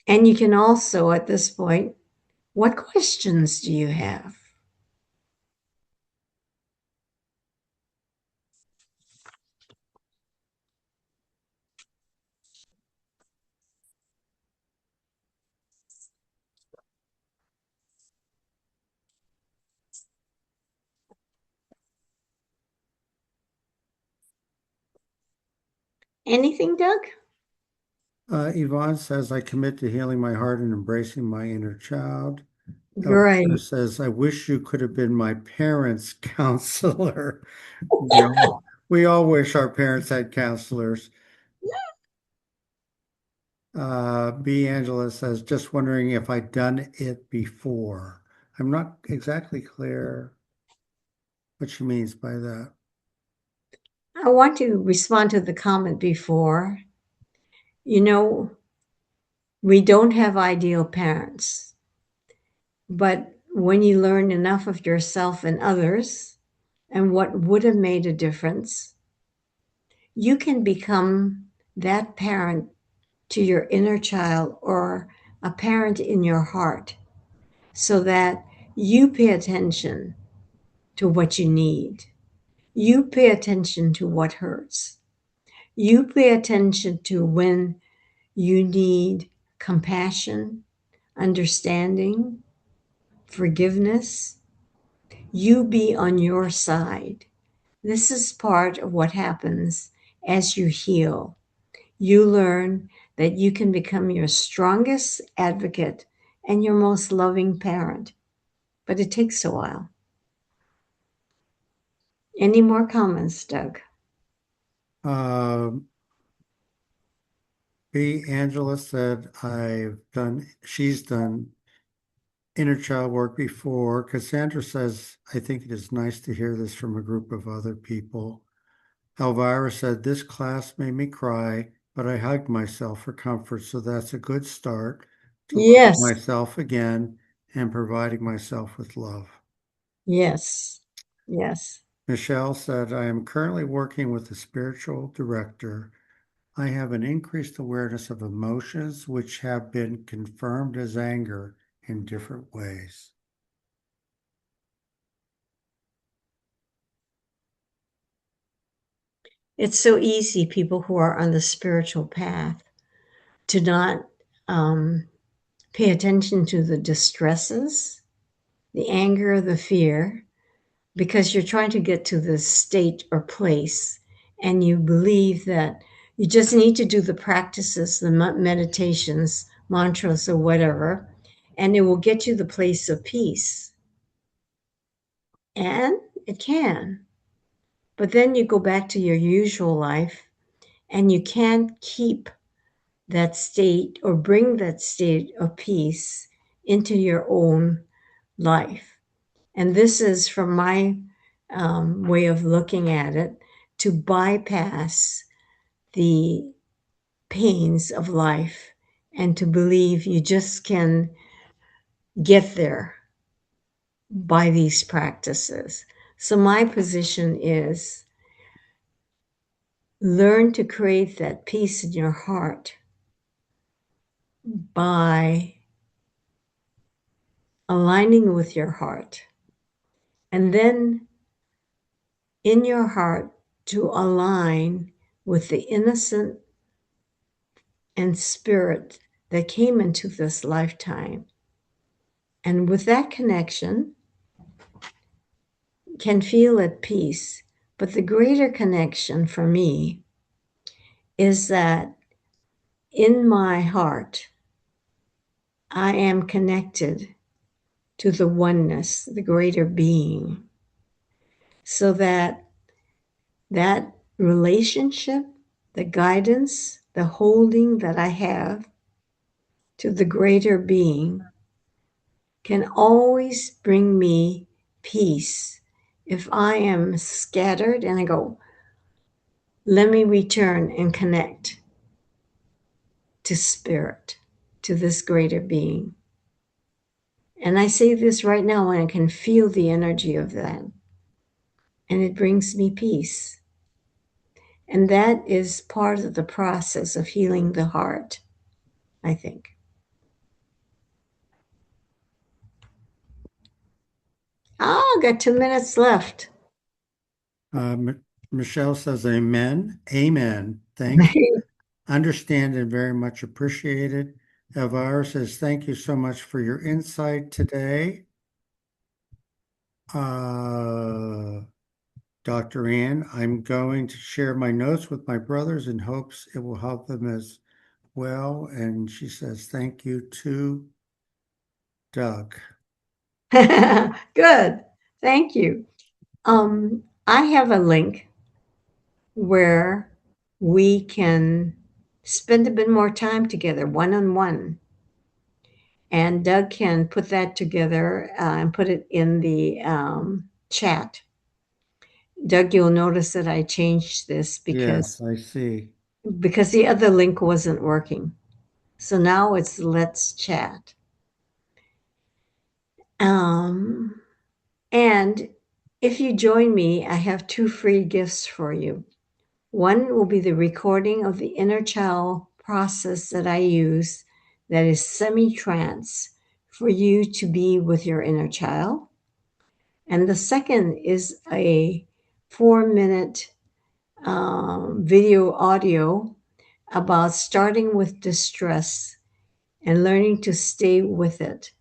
S1: And you can also, at this point, what questions do you have? Anything, Doug?
S2: Yvonne says, I commit to healing my heart and embracing my inner child. Elsa
S1: Great.
S2: says, I wish you could have been my parents' counselor. We all wish our parents had counselors. B. Angela says, just wondering if I'd done it before. I'm not exactly clear what she means by that.
S1: I want to respond to the comment before. You know, we don't have ideal parents, but when you learn enough of yourself and others and what would have made a difference, you can become that parent to your inner child or a parent in your heart so that you pay attention to what you need. You pay attention to what hurts. You pay attention to when you need compassion, understanding, forgiveness. You be on your side. This is part of what happens as you heal. You learn that you can become your strongest advocate and your most loving parent, but it takes a while. Any more comments, Doug?
S2: Um, B. Angela said, she's done inner child work before. Cassandra says, I think it is nice to hear this from a group of other people. Elvira said, this class made me cry, but I hugged myself for comfort. So that's a good start to loving
S1: Yes,
S2: myself again and providing myself with love.
S1: yes, yes.
S2: Michelle said, I am currently working with a spiritual director. I have an increased awareness of emotions which have been confirmed as anger in different ways.
S1: It's so easy, people who are on the spiritual path, to not pay attention to the distresses, the anger, the fear, because you're trying to get to this state or place, and you believe that you just need to do the practices, the meditations, mantras, or whatever, and it will get you the place of peace. And it can. But then you go back to your usual life, and you can't keep that state or bring that state of peace into your own life. And this is, from my way of looking at it, to bypass the pains of life and to believe you just can get there by these practices. So, my position is learn to create that peace in your heart by aligning with your heart. And then in your heart to align with the innocent and spirit that came into this lifetime. And with that connection, can feel at peace. But the greater connection for me is that in my heart, I am connected to the oneness, the greater being, so that that relationship, the guidance, the holding that I have to the greater being can always bring me peace. If I am scattered and I go, let me return and connect to spirit, to this greater being. And I say this right now, and I can feel the energy of that. And it brings me peace. And that is part of the process of healing the heart, I think. Oh, got 2 minutes left.
S2: Michelle says, Amen. Amen. Thank you. Understand and very much appreciated. Elvira says, thank you so much for your insight today. Dr. Ann, I'm going to share my notes with my brothers in hopes it will help them as well. And she says, thank you to Doug.
S1: Good. Thank you. I have a link where we can spend a bit more time together, one on one. And Doug can put that together and put it in the chat. Doug, you'll notice that I changed this
S2: Yes,
S1: because
S2: I see.
S1: the other link wasn't working. So now it's Let's Chat. And if you join me, I have 2 free gifts for you. One will be the recording of the inner child process that I use, that is semi-trance, for you to be with your inner child. And the second is a 4-minute video audio about starting with distress and learning to stay with it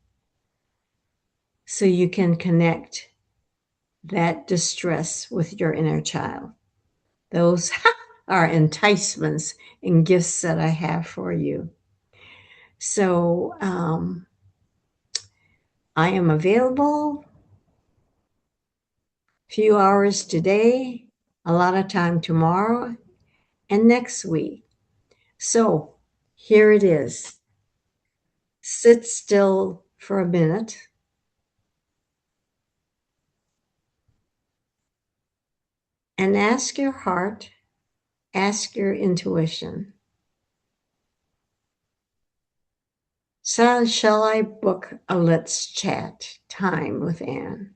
S1: so you can connect that distress with your inner child. Those are enticements and gifts that I have for you. So I am available a few hours today, a lot of time tomorrow, and next week. So here it is. Sit still for a minute. And ask your heart, ask your intuition. So shall I book a Let's Chat time with Anne?